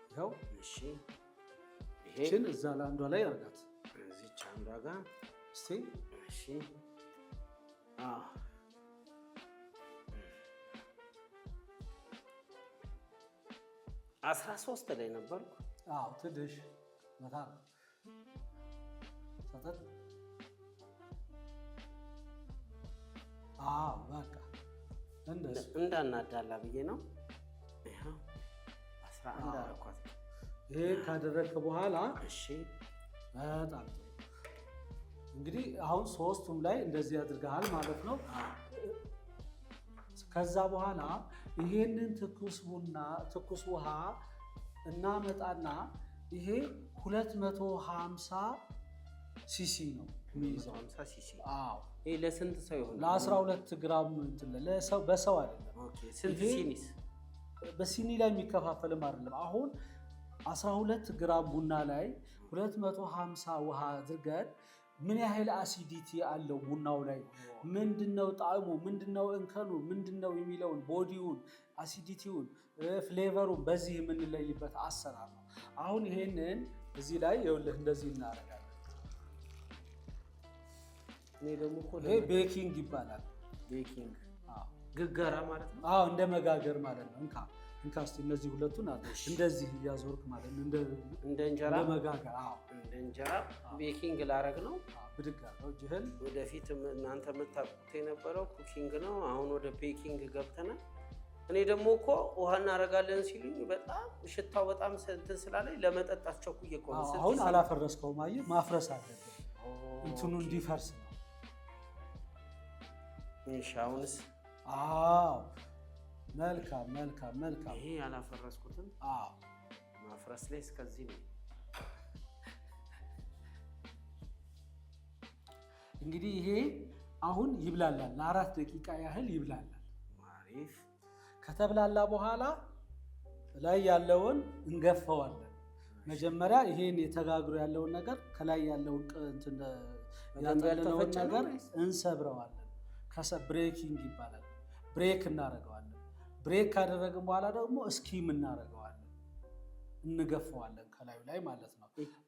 ይኸው እሺ ይሄን እዛ ለአንዷ ላይ አድርጋት እዚች አንዷ ጋር እስቲ። እሺ 13 ላይ ነበርኩ። አዎ ትንሽ መታ ሰጠት። አዎ በቃ እንዳናዳላ ብዬ ነው። ይሄው 11 አደረኳት። ይሄ ካደረግክ በኋላ እሺ በጣም እንግዲህ አሁን ሶስቱም ላይ እንደዚህ አድርገሃል ማለት ነው። ከዛ በኋላ ይሄንን ትኩስ ውሃ እናመጣና ይሄ 250 ሲሲ ነው የሚይዘው። 50 ሲሲ። አዎ ይሄ ለስንት ሰው ይሆናል? ለ12 ግራም ለሰው በሰው አይደለም። ኦኬ ስንት ሲኒስ? በሲኒ ላይ የሚከፋፈልም አይደለም። አሁን 12 ግራም ቡና ላይ 250 ውሃ አድርገን ምን ያህል አሲዲቲ አለው ቡናው ላይ፣ ምንድነው ጣዕሙ፣ ምንድነው እንከኑ፣ ምንድነው የሚለውን ቦዲውን፣ አሲዲቲውን፣ ፍሌቨሩን በዚህ የምንለይበት አሰራር ነው። አሁን ይሄንን እዚህ ላይ ይኸውልህ እንደዚህ እናደርጋለን። እኔ ደግሞ እኮ ይሄ ቤኪንግ ይባላል። ቤኪንግ ግገራ ማለት ነው። አዎ እንደ መጋገር ማለት ነው። እንካ እስኪ እነዚህ ሁለቱን እንደዚህ እያዞርክ ማለት ነው። እንደ እንጀራ መጋገር። አዎ እንደ እንጀራ ቤኪንግ ላረግ ነው። ብድግ አድርገው እጅህን። ወደፊት እናንተ የምታውቁት የነበረው ኩኪንግ ነው። አሁን ወደ ቤኪንግ ገብተናል። እኔ ደግሞ እኮ ውሃ እናደርጋለን ሲሉኝ በጣም ሽታው በጣም እንትን ስላለኝ ለመጠጣት ቸኩዬ እኮ ነው። አሁን አላፈረስከውም። አየህ ማፍረስ አለብን እንትኑ እንዲፈርስ ነው። እሺ አሁንስ? አዎ መልካም መልካም መልካም። ይሄ ያላፈረስኩትም ማፍረስ ላይ እስከዚህ ነው። እንግዲህ ይሄ አሁን ይብላላል፣ ለ4 ደቂቃ ያህል ይብላላል። አሪፍ። ከተብላላ በኋላ ላይ ያለውን እንገፈዋለን። መጀመሪያ ይሄን የተጋግሮ ያለውን ነገር ከላይ ያለውን ያጠለለውን ነገር እንሰብረዋለን። ብሬኪንግ ይባላል። ብሬክ እናደርገዋለን። ብሬክ ካደረግን በኋላ ደግሞ እስኪም እናደርገዋለን፣ እንገፈዋለን ከላዩ ላይ ማለት ነው።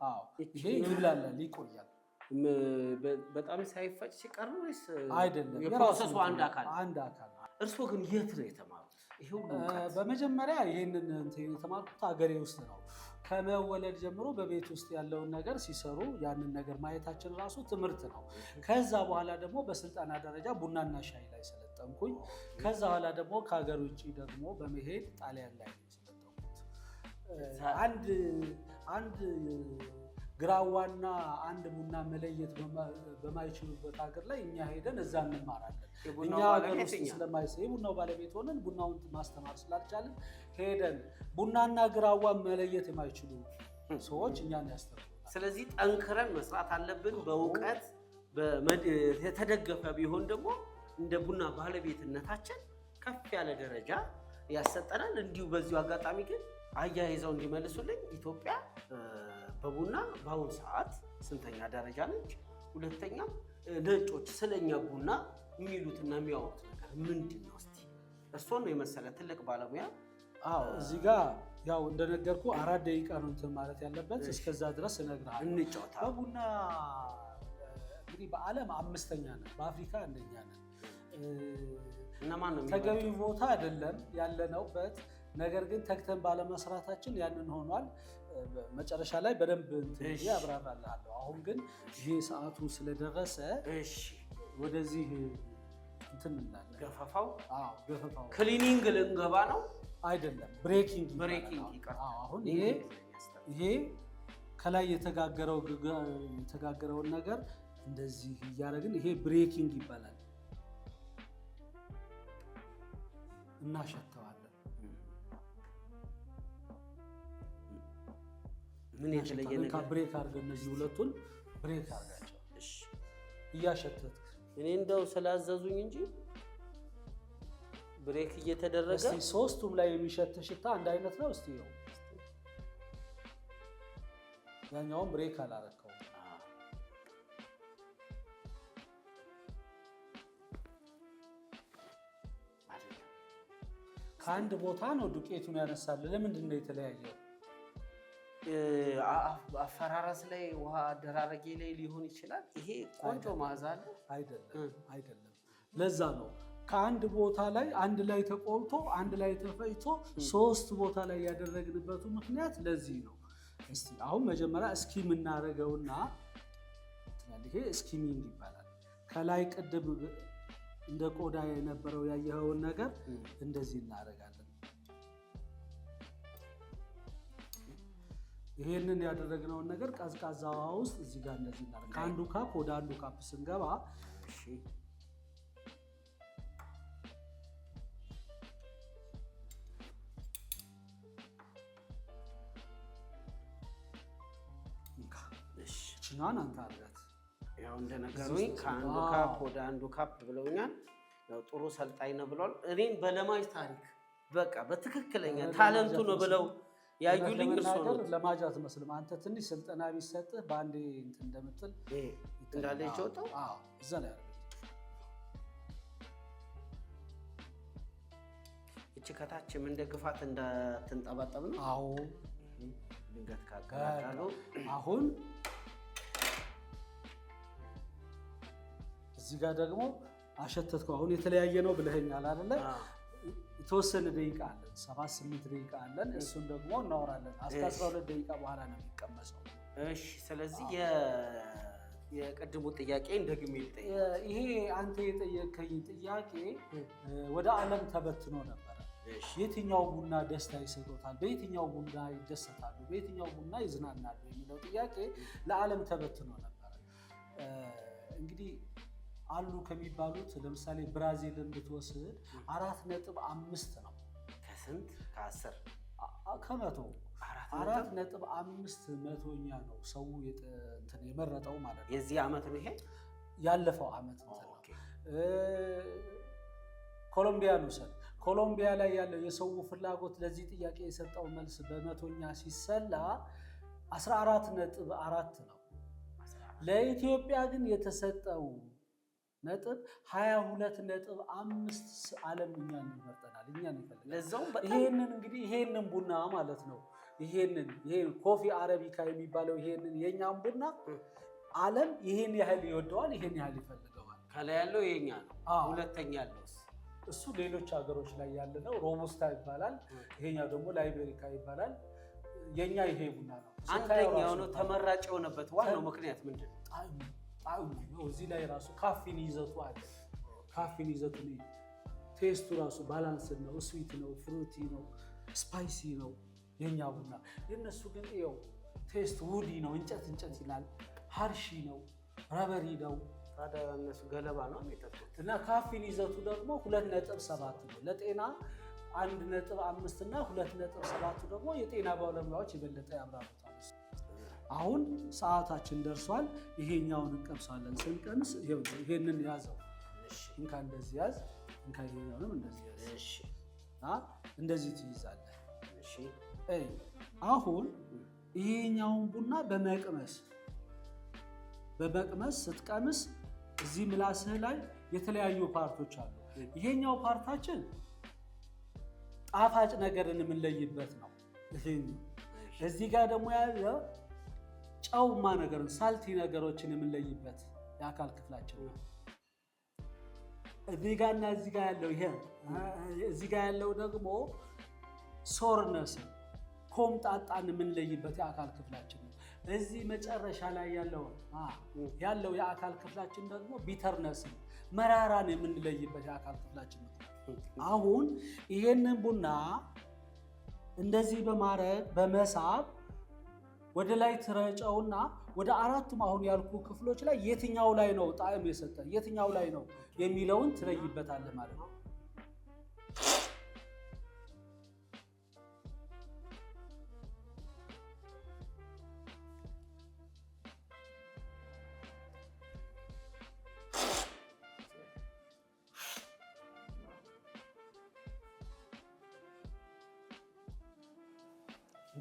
አዎ ይሄ ይብላላል፣ ይቆያል። በጣም ሳይፈጭ ሲቀር ነው ወይስ አይደለም? የፕሮሰሱ አንድ አካል። እርስዎ ግን የት ነው የተማሩት? በመጀመሪያ ይህንን የተማርኩት ሀገሬ ውስጥ ነው። ከመወለድ ጀምሮ በቤት ውስጥ ያለውን ነገር ሲሰሩ ያንን ነገር ማየታችን ራሱ ትምህርት ነው። ከዛ በኋላ ደግሞ በስልጠና ደረጃ ቡናና ሻይ ላይ ሰለጠንኩኝ። ከዛ በኋላ ደግሞ ከሀገር ውጭ ደግሞ በመሄድ ጣሊያን ላይ ሰለጠንኩት። አንድ ግራዋና አንድ ቡና መለየት በማይችሉበት ሀገር ላይ እኛ ሄደን እዛ እንማራለን። እኛ ሀገር ውስጥ ስለማይሰይ ቡናው ባለቤት ሆነን ቡናውን ማስተማር ስላልቻለን ሄደን ቡናና ግራዋን መለየት የማይችሉ ሰዎች እኛን ያስተምሩናል። ስለዚህ ጠንክረን መስራት አለብን። በእውቀት የተደገፈ ቢሆን ደግሞ እንደ ቡና ባለቤትነታችን ከፍ ያለ ደረጃ ያሰጠናል። እንዲሁ በዚሁ አጋጣሚ ግን አያይዘው እንዲመልሱልኝ ኢትዮጵያ በቡና በአሁኑ ሰዓት ስንተኛ ደረጃ ነች? ሁለተኛ ነጮች ስለኛ ቡና የሚሉትና የሚያወሩት ነገር ምንድን ነው? እስቲ እርስዎን ነው የመሰለ ትልቅ ባለሙያ። እዚህ ጋር ያው እንደነገርኩ 4 ደቂቃ ነው እንትን ማለት ያለበት። እስከዛ ድረስ እነግርሃለሁ። እንጫወታ። በቡና እንግዲህ በዓለም 5ኛ ነን፣ በአፍሪካ 1ኛ ነን። እነማን ነው ተገቢ ቦታ አይደለም ያለነውበት። ነገር ግን ተግተን ባለመስራታችን ያንን ሆኗል። መጨረሻ ላይ በደንብ እንትን ያብራራልሃለሁ። አሁን ግን ይሄ ሰዓቱ ስለደረሰ ወደዚህ እንትን እንላለን። ገፈፋው ገፈፋው ክሊኒንግ ልንገባ ነው አይደለም፣ ብሬኪንግ ይቀር። አሁን ይሄ ከላይ የተጋገረውን ነገር እንደዚህ እያደረግን ይሄ ብሬኪንግ ይባላል። እናሸተዋለን። ምን የተለየ ነገር ብሬክ አድርገን እነዚህ ሁለቱን ብሬክ አድርጋቸው። እያሸተትክ እኔ እንደው ስላዘዙኝ እንጂ ብሬክ እየተደረገ እስቲ ሶስቱም ላይ የሚሸት ሽታ አንድ አይነት ነው። እስቲ ነው ያኛውን ብሬክ አላረከው። ከአንድ ቦታ ነው ዱቄቱን ያነሳል። ለምንድን ነው የተለያየው? አፈራረስ ላይ ውሃ አደራረጌ ላይ ሊሆን ይችላል። ይሄ ቆንጆ መዓዛ አለ። አይደለም። ለዛ ነው ከአንድ ቦታ ላይ አንድ ላይ ተቆልቶ አንድ ላይ ተፈጭቶ ሶስት ቦታ ላይ ያደረግንበቱ ምክንያት ለዚህ ነው። እስቲ አሁን መጀመሪያ እስኪም እናደርገውና ይሄ እስኪሚንግ ይባላል። ከላይ ቅድም እንደ ቆዳ የነበረው ያየኸውን ነገር እንደዚህ እናደርጋለን። ይሄንን ያደረግነውን ነገር ቀዝቃዛ ውሃ ውስጥ እዚህ ጋር እንደዚህ እናደርጋለን። ከአንዱ ካፕ ወደ አንዱ ካፕ ስንገባ እሺ ችናን አንተ አድርጋት። ያው እንደነገሩኝ ከአንዱ ካፕ ወደ አንዱ ካፕ ብለውኛል። ያው ጥሩ ሰልጣኝ ነው ብለዋል። እኔን በለማጅ ታሪክ በቃ በትክክለኛ ታለንቱ ነው ብለው ያዩልኝ እርሱ ነው። ለማጅ አትመስልም አንተ። ትንሽ ስልጠና ቢሰጥህ በአንዴ እንትን እንደምትል እንዳለ ይወጣው። አዎ እዛ ላይ አድርገህ እቺ ከታችም እንደ ግፋት እንዳትንጠባጠብ ነው። አዎ ድንገት ካጋጋሉ አሁን እዚህ ጋር ደግሞ አሸተትከው። አሁን የተለያየ ነው ብለኸኛል አይደለ? የተወሰነ ደቂቃ አለን፣ 7-8 ደቂቃ አለን። እሱን ደግሞ እናወራለን። 12 ደቂቃ በኋላ ነው የሚቀመሰው። እሺ። ስለዚህ የቅድሙ ጥያቄ እንደግሜ ልጠይቅ። ይሄ አንተ የጠየቀኝ ጥያቄ ወደ ዓለም ተበትኖ ነበረ። የትኛው ቡና ደስታ ይሰጡታል፣ በየትኛው ቡና ይደሰታሉ፣ በየትኛው ቡና ይዝናናሉ የሚለው ጥያቄ ለዓለም ተበትኖ ነበረ። እንግዲህ አሉ ከሚባሉት ለምሳሌ ብራዚልን ብትወስድ 4.5 ነው። ከስንት? ከ10 ከመቶ 4.5 መቶኛ ነው ሰው የመረጠው ማለት ነው። የዚህ ዓመት ነው ይሄ ያለፈው ዓመት ነው። ኮሎምቢያን ውሰድ። ኮሎምቢያ ላይ ያለው የሰው ፍላጎት ለዚህ ጥያቄ የሰጠው መልስ በመቶኛ ሲሰላ 14.4 ነው። ለኢትዮጵያ ግን የተሰጠው ነጥብ 22.5 ዓለም እኛን ይመርጠናል፣ እኛን ይፈልጋል። ለዛውም ይሄንን እንግዲህ ይሄንን ቡና ማለት ነው ይሄ ኮፊ አረቢካ የሚባለው ይሄንን የኛን ቡና ዓለም ይሄን ያህል ይወደዋል፣ ይሄን ያህል ይፈልገዋል። ከላይ ያለው የኛ ነው። ሁለተኛ ያለው እሱ ሌሎች ሀገሮች ላይ ያለ ነው። ሮቡስታ ይባላል። ይሄኛው ደግሞ ላይቤሪካ ይባላል። የኛ ይሄ ቡና ነው። አንደኛው ነው ተመራጭ የሆነበት ዋናው ምክንያት ምንድን ነው? ጣዕሙ ነው። እዚህ ላይ ራሱ ካፊን ይዘቱ አለ። ካፊን ይዘቱ ነው። ቴስቱ ራሱ ባላንስ ነው። ስዊት ነው፣ ፍሩቲ ነው፣ ስፓይሲ ነው የኛ ቡና። የነሱ ግን ይኸው ቴስት ውዲ ነው፣ እንጨት ይላል፣ ሃርሺ ነው፣ ረበሪ ነው። ታዲያ እነሱ ገለባ ነው የሚጠጡት። እና ካፊን ይዘቱ ደግሞ 2.7 ነው። ለጤና 1.5 እና 2.7 ደግሞ የጤና ባለሙያዎች የበለጠ ያብራሩታል። አሁን ሰዓታችን ደርሷል። ይሄኛውን እንቀምሳለን። ስንቀምስ ይሄንን ያዘው። እንካ እንደዚህ ያዝ፣ እንካ ይሄኛውንም እንደዚህ ያዝ። እሺ እንደዚህ ትይዛለህ። እሺ አሁን ይሄኛውን ቡና በመቅመስ ስትቀምስ እዚህ ምላስህ ላይ የተለያዩ ፓርቶች አሉ። ይሄኛው ፓርታችን ጣፋጭ ነገርን የምንለይበት ነው። እዚህ ጋር ደግሞ ያለው ጨውማ ነገርን ሳልቲ ነገሮችን የምንለይበት የአካል ክፍላችን ነው። እዚህ ጋርና እዚህ ጋር ያለው እዚህ ጋር ያለው ደግሞ ሶርነስን ኮምጣጣን የምንለይበት የአካል ክፍላችን ነው። እዚህ መጨረሻ ላይ ያለው የአካል ክፍላችን ደግሞ ቢተርነስን መራራን የምንለይበት የአካል ክፍላችን ነው። አሁን ይሄንን ቡና እንደዚህ በማድረግ በመሳብ ወደ ላይ ትረጨውና ወደ አራቱም አሁን ያልኩ ክፍሎች ላይ የትኛው ላይ ነው ጣዕም የሰጠ የትኛው ላይ ነው የሚለውን ትለይበታለህ ማለት ነው።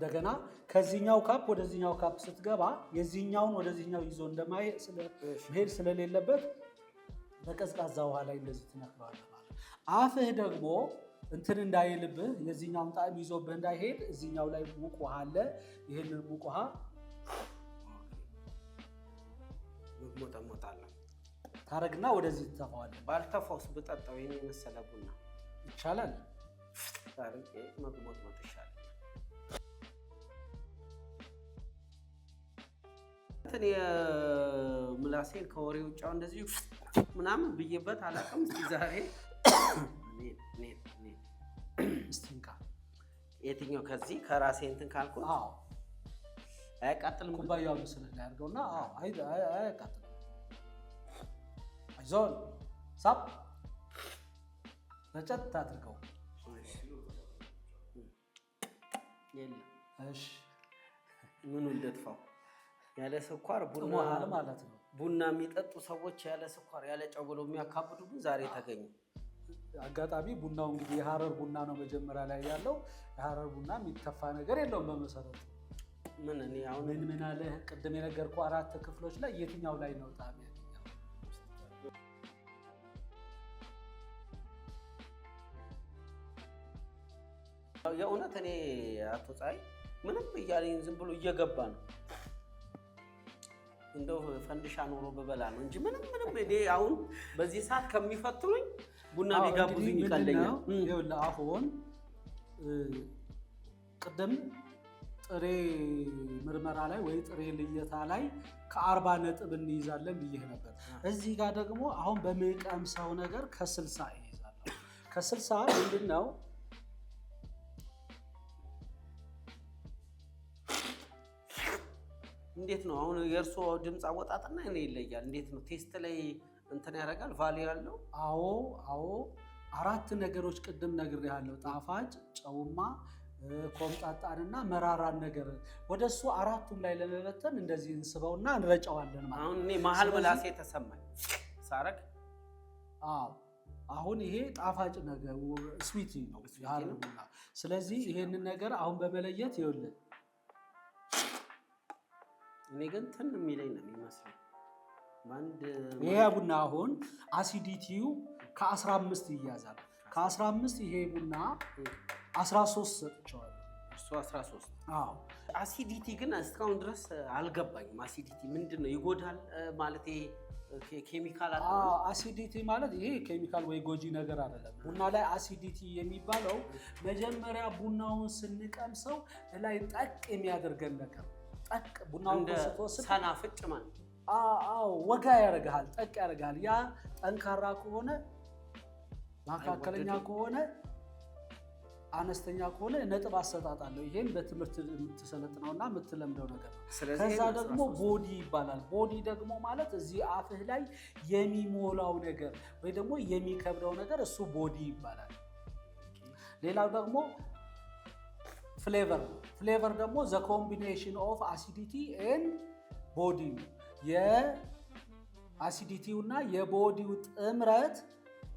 እንደገና ከዚህኛው ካፕ ወደዚህኛው ካፕ ስትገባ የዚህኛውን ወደዚህኛው ይዞ መሄድ ስለሌለበት በቀዝቃዛ ውሃ ላይ እንደዚህ ትነክረዋለህ ማለት። አፍህ ደግሞ እንትን እንዳይልብህ የዚህኛውን ጣዕም ይዞብህ እንዳይሄድ እዚህኛው ላይ ሙቅ ውሃ አለ። ይህንን ሙቅ ውሃ ሞጣሞጣለሁ ታረግና ወደዚህ ትተፋዋለህ። ባልተፋውስ ብጠጣው ይሄን የመሰለ ቡና ይቻላል። ታርቄ መግሞጥ ይሻላል። እንትን የምላሴን ከወሬ ውጫው እንደዚህ ምናምን ብዬበት አላውቅም። እስቲ ዛሬ እስቲንካ የትኛው ከዚህ ከራሴ እንትን ካልኩት አያቃጥልም። ኩባያው ምስል ላይ አድርገውና አያቃጥልም። አይዞን ሳብ በጨት አድርገው። የለም እሺ ምኑ እንደጥፋው ያለ ስኳር ቡና ማለት ነው። ቡና የሚጠጡ ሰዎች ያለ ስኳር ያለ ጨው ብለው የሚያካብዱ ግን ዛሬ ተገኙ። አጋጣሚ ቡናው እንግዲህ የሐረር ቡና ነው መጀመሪያ ላይ ያለው። የሐረር ቡና የሚተፋ ነገር የለውም በመሰረቱ። ምን እኔ አሁን ምን አለ ቅድም የነገርኩህ 4 ክፍሎች ላይ የትኛው ላይ ነው ጣዕም ያገኘው? የእውነት እኔ አቶ ፀሐይ ምንም እያለኝ ዝም ብሎ እየገባ ነው። እንደው ፈንድሻ ኖሮ በበላ ነው እንጂ ምንም እኔ አሁን በዚህ ሰዓት ከሚፈትኑኝ ቡና ቢጋብዙኝ ይቀለኛል። ይኸውልህ አሁን ቅድም ጥሬ ምርመራ ላይ ወይ ጥሬ ልየታ ላይ ከ40 ነጥብ እንይዛለን ብዬ ነበር። እዚህ ጋር ደግሞ አሁን በምቀምሰው ነገር ከ60 ይይዛለሁ። ከ60 ምንድነው እንዴት ነው አሁን የእርሶ ድምፅ አወጣጥና እኔ ይለያል? እንዴት ነው ቴስት ላይ እንትን ያደርጋል? ቫልዩ ያለው? አዎ 4 ነገሮች ቅድም ነግሬሃለሁ። ጣፋጭ፣ ጨውማ፣ ኮምጣጣንና መራራን ነገር ወደሱ 4ቱም ላይ ለመበተን እንደዚህ እንስበውና እንረጨዋለን ማለት። አሁን እኔ መሀል ምላሴ ተሰማኝ ሳረግ። አሁን ይሄ ጣፋጭ ነገር ስዊት ነው ያርጉና። ስለዚህ ይሄንን ነገር አሁን በመለየት ይኸውልህ እኔ ግን ትን የሚለኝ ነው የሚመስለው። ይሄ ቡና አሁን አሲዲቲው ከ15 ይያዛል። ከ15 ይሄ ቡና 13 ሰጥቼዋለሁ። እሱ 13። አሲዲቲ ግን እስካሁን ድረስ አልገባኝም። አሲዲቲ ምንድን ነው? ይጎዳል ማለት ይሄ ኬሚካል አለ? አሲዲቲ ማለት ይሄ ኬሚካል ወይ ጎጂ ነገር አይደለም። ቡና ላይ አሲዲቲ የሚባለው መጀመሪያ ቡናውን ስንቀምሰው ላይ ጠቅ የሚያደርገን ነገር ጠቅ ቡናውን ስትወስድ ሰናፍጭ ማለት ወጋ ያደርግሃል፣ ጠቅ ያደርግሃል። ያ ጠንካራ ከሆነ መካከለኛ ከሆነ አነስተኛ ከሆነ ነጥብ አሰጣጣለሁ። ይሄን በትምህርት የምትሰለጥነውና የምትለምደው ነገር ነው። ከዛ ደግሞ ቦዲ ይባላል። ቦዲ ደግሞ ማለት እዚህ አፍህ ላይ የሚሞላው ነገር ወይ ደግሞ የሚከብደው ነገር እሱ ቦዲ ይባላል። ሌላው ደግሞ ፍሌቨር። ፍሌቨር ደግሞ ዘ ኮምቢኔሽን ኦፍ አሲዲቲ ኤንድ ቦዲ፣ የአሲዲቲው እና የቦዲው ጥምረት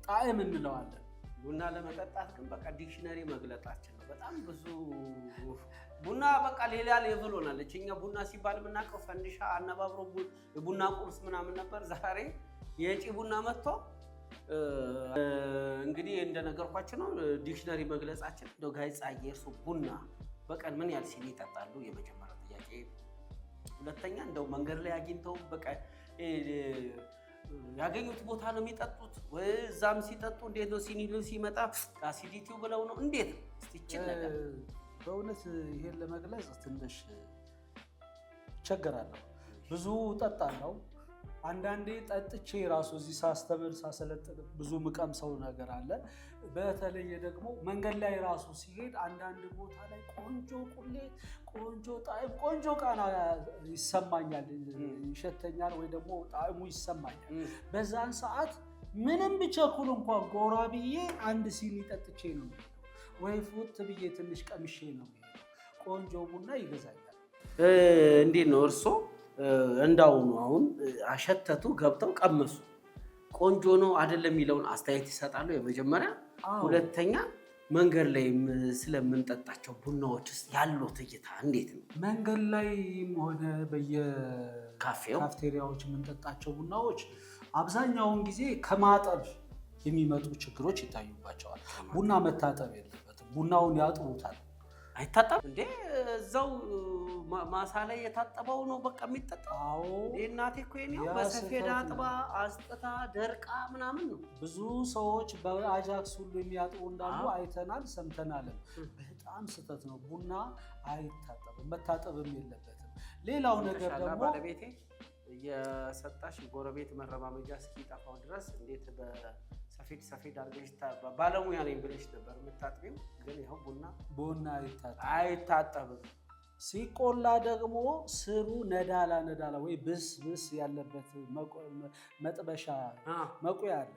ጣዕም እንለዋለን። ቡና ለመጠጣት ግን በቃ ዲክሽነሪ መግለጣችን ነው። በጣም ብዙ ቡና በቃ ሌላ ሌቭል ሆናለች። እኛ ቡና ሲባል የምናውቀው ፈንዲሻ አነባብሮ የቡና ቁርስ ምናምን ነበር። ዛሬ የጪ ቡና መጥቶ እንግዲህ እንደነገርኳችሁ ነው ዲክሽነሪ መግለጻችን። እንደው ጋይ ፀሐይ እርሱ ቡና በቀን ምን ያህል ሲኒ ይጠጣሉ? የመጀመሪያው ጥያቄ። ሁለተኛ እንደው መንገድ ላይ አግኝተው በቃ ያገኙት ቦታ ነው የሚጠጡት ወይ እዛም ሲጠጡ እንዴት ነው ሲኒሉ ሲመጣ አሲዲቲው ብለው ነው እንዴት ነው? እስቲ ይችላል ነገር በእውነት ይሄን ለመግለጽ ትንሽ ይቸገራለሁ። ብዙ ጠጣለሁ። አንዳንዴ ጠጥቼ ራሱ እዚህ ሳስተምር ሳሰለጥን ብዙ ምቀምሰው ነገር አለ። በተለየ ደግሞ መንገድ ላይ ራሱ ሲሄድ አንዳንድ ቦታ ላይ ቆንጆ ቁሌት፣ ቆንጆ ጣዕም፣ ቆንጆ ቃና ይሰማኛል፣ ይሸተኛል ወይ ደግሞ ጣዕሙ ይሰማኛል። በዛን ሰዓት ምንም ብቸኩል እንኳን ጎራ ብዬ አንድ ሲኒ ጠጥቼ ነው ወይ ፉት ብዬ ትንሽ ቀምሼ ነው። ቆንጆ ቡና ይገዛኛል። እንዴት ነው እርሶ እንዳውኑ አሁን አሸተቱ ገብተው ቀመሱ ቆንጆ ነው አይደለም የሚለውን አስተያየት ይሰጣሉ? የመጀመሪያ። ሁለተኛ መንገድ ላይ ስለምንጠጣቸው ቡናዎች ውስጥ ያለው እይታ እንዴት ነው? መንገድ ላይም ሆነ በየካፍቴሪያዎች የምንጠጣቸው ቡናዎች አብዛኛውን ጊዜ ከማጠብ የሚመጡ ችግሮች ይታዩባቸዋል። ቡና መታጠብ የለበትም። ቡናውን ያጥቡታል። አይታጠብ እንዴ? እዛው ማሳ ላይ የታጠበው ነው በቃ የሚጠጣው። እናቴ እኮ የኔው በሰፌድ አጥባ አስጥታ ደርቃ ምናምን ነው። ብዙ ሰዎች በአጃክስ ሁሉ የሚያጥቡ እንዳሉ አይተናል፣ ሰምተናል። በጣም ስህተት ነው። ቡና አይታጠብም፣ መታጠብም የለበትም። ሌላው ነገር ደግሞ ባለቤቴ የሰጣሽ ጎረቤት መረማመጃ እስኪጠፋው ድረስ እንዴት ሰፌድ አድርገሽ ባለሙያ ነኝ ብለሽ ነበር የምታጥቢው። ግን ይኸው ቡና አይታጠብም። ሲቆላ ደግሞ ስሩ ነዳላ ወይ ብስ ያለበት መጥበሻ መቁያ አለ።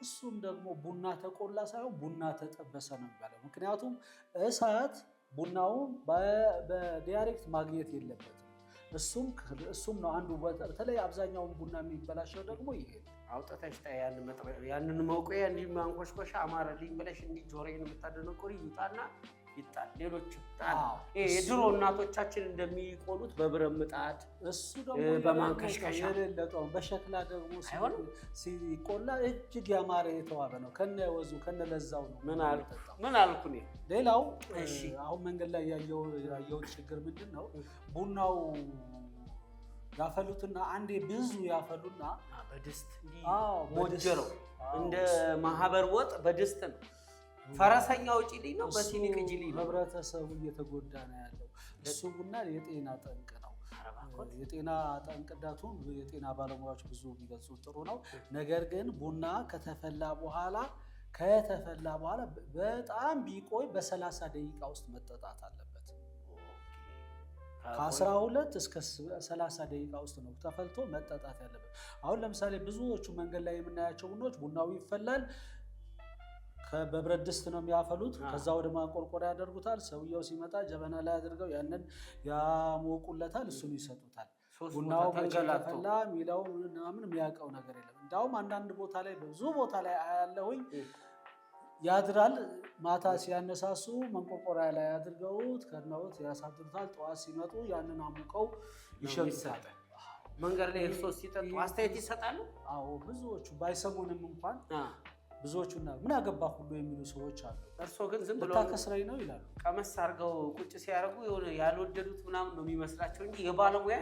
እሱም ደግሞ ቡና ተቆላ ሳይሆን ቡና ተጠበሰ ነው የሚባለው። ምክንያቱም እሳት ቡናውን በዳይሬክት ማግኘት የለበትም። እሱም ነው አንዱ። በተለይ አብዛኛውን ቡና የሚበላሸው ደግሞ ይሄ ነው። አውጥተሽ ያንን መቆያ እንዲህ ማንኮሽኮሻ አማረልኝ ብለሽ እንዲህ ጆሮዬን የምታደነቁሪ ይውጣና ይጣል። ሌሎችም የድሮ እናቶቻችን እንደሚቆሉት በብረት ምጣድ፣ እሱ ደግሞ በማንከሽከሻ የሌለጠው በሸክላ ደግሞ ሲቆላ እጅግ ያማረ የተዋበ ነው። ከነ ወዙ ከነ ለዛው ነው። ምን አልኩ እኔ። ሌላው አሁን መንገድ ላይ ያየሁት ችግር ምንድን ነው? ቡናው ያፈሉትና አንዴ ብዙ ያፈሉና በድስት ሞጀረው እንደ ማህበር ወጥ በድስት ነው። ፈረሰኛው ጭልኝ ነው፣ በሲኒቅ ጭልኝ ነው። ህብረተሰቡ እየተጎዳ ነው ያለው። እሱ ቡና የጤና ጠንቅ ነው። የጤና ጠንቅነቱን የጤና ባለሙያዎች ብዙ ቢገልጹ ጥሩ ነው። ነገር ግን ቡና ከተፈላ በኋላ በጣም ቢቆይ በ30 ደቂቃ ውስጥ መጠጣት አለበት። ከ12 እስከ 30 ደቂቃ ውስጥ ነው ተፈልቶ መጠጣት ያለበት። አሁን ለምሳሌ ብዙዎቹ መንገድ ላይ የምናያቸው ቡናዎች ቡናው ይፈላል፣ በብረት ድስት ነው የሚያፈሉት። ከዛ ወደ ማንቆርቆሪያ ያደርጉታል። ሰውየው ሲመጣ ጀበና ላይ አድርገው ያንን ያሞቁለታል፣ እሱን ይሰጡታል። ቡናው ገላፈላ ሚለው ምናምን የሚያውቀው ነገር የለም። እንዳውም አንዳንድ ቦታ ላይ ብዙ ቦታ ላይ አያለሁኝ ያድራል። ማታ ሲያነሳሱ መንቆርቆሪያ ላይ አድርገውት ከነውት ያሳድሩታል። ጠዋት ሲመጡ ያንን አሙቀው ይሸጡታል። መንገድ ላይ እርሶ ሲጠጡ አስተያየት ይሰጣሉ? አዎ ብዙዎቹ ባይሰሙንም እንኳን ብዙዎቹና ምን አገባህ ሁሉ የሚሉ ሰዎች አሉ። እርሶ ግን ዝም ብሎ ታከስረኝ ነው ይላሉ። ቀመስ አድርገው ቁጭ ሲያደርጉ የሆነ ያልወደዱት ምናምን ነው የሚመስላቸው እንጂ የባለሙያ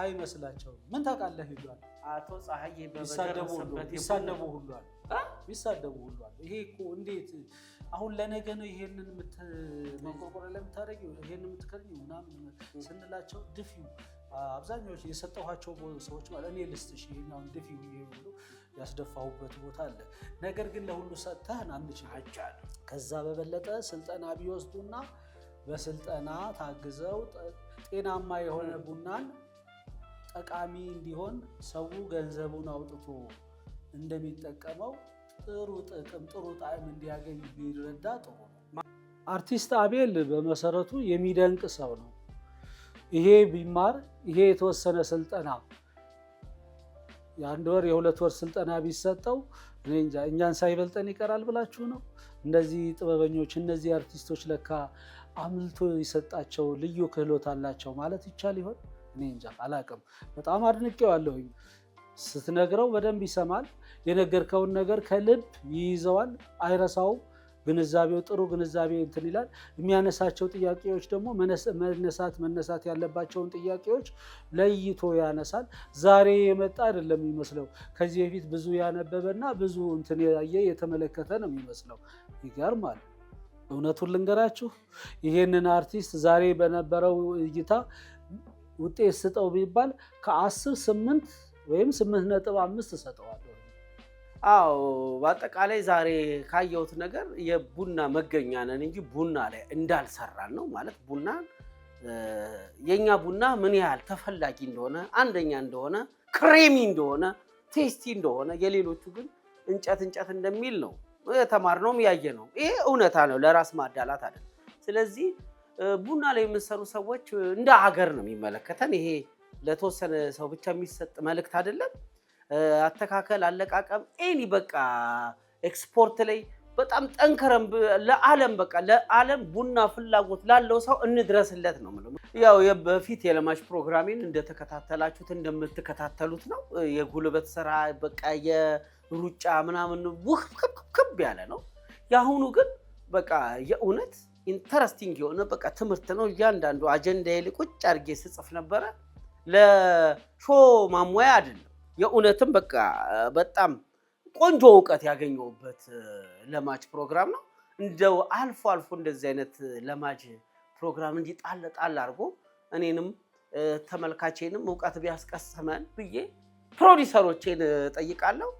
አይመስላቸውም። ምን ታውቃለህ ይሏል። አቶ ፀሐዬ ቢሳደቡ ሁሉ አሉ። ይሄ እኮ እንዴት አሁን ለነገ ነው ይሄንን መንቆርቆሪያ ላይ የምታደርጊው ይሄንን የምትከርኚው ምናምን ስንላቸው ድፊው አብዛኛዎች የሰጠኋቸው ሰዎች ማለት እኔ ልስጥሽ ይሄኛውን ድፊው ይሄሉ ያስደፋሁበት ቦታ አለ። ነገር ግን ለሁሉ ሰጥተህን አንችልም። ከዛ በበለጠ ስልጠና ቢወስዱና በስልጠና ታግዘው ጤናማ የሆነ ቡናን ጠቃሚ እንዲሆን ሰው ገንዘቡን አውጥቶ እንደሚጠቀመው ጥሩ ጥቅም ጥሩ ጣዕም እንዲያገኝ ቢረዳ ጥሩ ነው። አርቲስት አቤል በመሰረቱ የሚደንቅ ሰው ነው። ይሄ ቢማር ይሄ የተወሰነ ስልጠና የ1 ወር የ2 ወር ስልጠና ቢሰጠው እኔ እንጃ እኛን ሳይበልጠን ይቀራል ብላችሁ ነው? እንደዚህ ጥበበኞች እነዚህ አርቲስቶች ለካ አምልቶ ይሰጣቸው ልዩ ክህሎት አላቸው ማለት ይቻል ይሆን? እኔ እንጃ አላቅም። በጣም አድንቄዋለሁኝ። ስትነግረው በደንብ ይሰማል። የነገርከውን ነገር ከልብ ይይዘዋል፣ አይረሳውም። ግንዛቤው ጥሩ ግንዛቤ እንትን ይላል። የሚያነሳቸው ጥያቄዎች ደግሞ መነሳት ያለባቸውን ጥያቄዎች ለይቶ ያነሳል። ዛሬ የመጣ አይደለም የሚመስለው። ከዚህ በፊት ብዙ ያነበበና ብዙ እንትን ያየ የተመለከተ ነው የሚመስለው። ይገርማል። እውነቱን ልንገራችሁ፣ ይሄንን አርቲስት ዛሬ በነበረው እይታ ውጤት ስጠው ቢባል ከ10 8 ወይም 8.5 እሰጠዋለሁ። አዎ በአጠቃላይ ዛሬ ካየሁት ነገር የቡና መገኛ ነን እንጂ ቡና ላይ እንዳልሰራን ነው ማለት። ቡና የኛ ቡና ምን ያህል ተፈላጊ እንደሆነ፣ አንደኛ እንደሆነ፣ ክሬሚ እንደሆነ፣ ቴስቲ እንደሆነ፣ የሌሎቹ ግን እንጨት እንደሚል ነው የተማርነውም ያየ ነው። ይሄ እውነታ ነው፣ ለራስ ማዳላት አይደለም። ስለዚህ ቡና ላይ የምትሰሩ ሰዎች እንደ ሀገር ነው የሚመለከተን። ይሄ ለተወሰነ ሰው ብቻ የሚሰጥ መልእክት አይደለም። አተካከል፣ አለቃቀም፣ በቃ ኤክስፖርት ላይ በጣም ጠንከረን ለዓለም በቃ ለዓለም ቡና ፍላጎት ላለው ሰው እንድረስለት ነው ማለት ነው። ያው በፊት የለማች ፕሮግራሜን እንደተከታተላችሁት እንደምትከታተሉት ነው። የጉልበት ስራ በቃ የሩጫ ምናምን ውክብ ያለ ነው። ያሁኑ ግን በቃ የእውነት ኢንተረስቲንግ የሆነ በቃ ትምህርት ነው። እያንዳንዱ አጀንዳዬ ላይ ቁጭ አድርጌ ስጽፍ ነበረ። ለሾ ማሟያ አይደለም። የእውነትም በቃ በጣም ቆንጆ እውቀት ያገኘሁበት ለማች ፕሮግራም ነው። እንደው አልፎ አልፎ እንደዚህ አይነት ለማች ፕሮግራም እንጂ ጣል አድርጎ እኔንም ተመልካቼንም እውቀት ቢያስቀስመን ብዬ ፕሮዲሰሮቼን ጠይቃለሁ።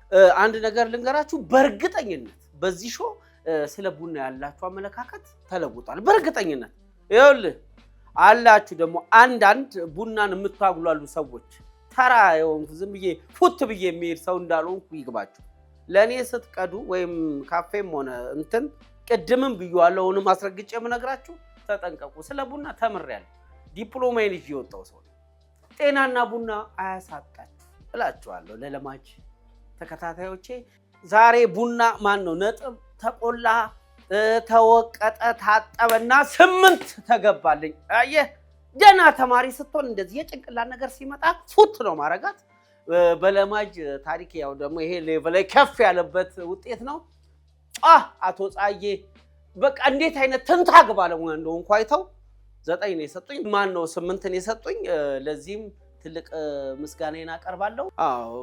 አንድ ነገር ልንገራችሁ፣ በእርግጠኝነት በዚህ ሾ ስለ ቡና ያላችሁ አመለካከት ተለውጧል። በእርግጠኝነት ይኸውልህ አላችሁ ደግሞ አንዳንድ ቡናን የምታጉላሉ ሰዎች ተራ የሆንኩ ዝም ብዬ ፉት ብዬ የሚሄድ ሰው እንዳልሆንኩ ይግባችሁ። ለእኔ ስትቀዱ ወይም ካፌም ሆነ እንትን ቅድምም ብዬዋለሁ፣ አሁንም አስረግጬ የምነግራችሁ ተጠንቀቁ። ስለ ቡና ተምሬያለሁ። ዲፕሎማዬን ይዤ የወጣሁ ሰው ነኝ። ጤናና ቡና አያሳጣችሁ እላችኋለሁ። ለለማች ተከታታዮቼ ዛሬ ቡና ማን ነው ነጥብ ተቆላ፣ ተወቀጠ፣ ታጠበና 8 ተገባልኝ። አየህ ገና ተማሪ ስትሆን እንደዚህ የጭንቅላት ነገር ሲመጣ ፉት ነው ማረጋት። በለማጅ ታሪክ ያው ደግሞ ይሄ ሌቭል ላይ ከፍ ያለበት ውጤት ነው። አቶ ፀሐዬ በቃ እንዴት አይነት ትንታግ ባለሙያ እንደሆንኩ አይተው 9 ነው የሰጡኝ። ማን ነው 8 ነው የሰጡኝ። ለዚህም ትልቅ ምስጋናዬን አቀርባለሁ።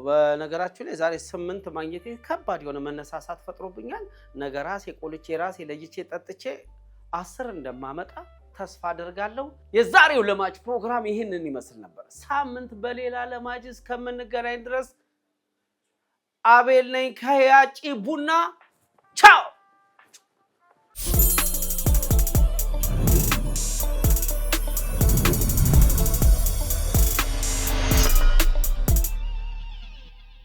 በነገራችሁ ላይ ዛሬ 8 ማግኘቴ ከባድ የሆነ መነሳሳት ፈጥሮብኛል። ነገ ራሴ ቆልቼ ራሴ ለይቼ ጠጥቼ 10 እንደማመጣ ተስፋ አደርጋለሁ። የዛሬው ለማች ፕሮግራም ይህንን ይመስል ነበር። ሳምንት በሌላ ለማች እስከምንገናኝ ድረስ አቤል ነኝ ከያጪ ቡና። ቻው።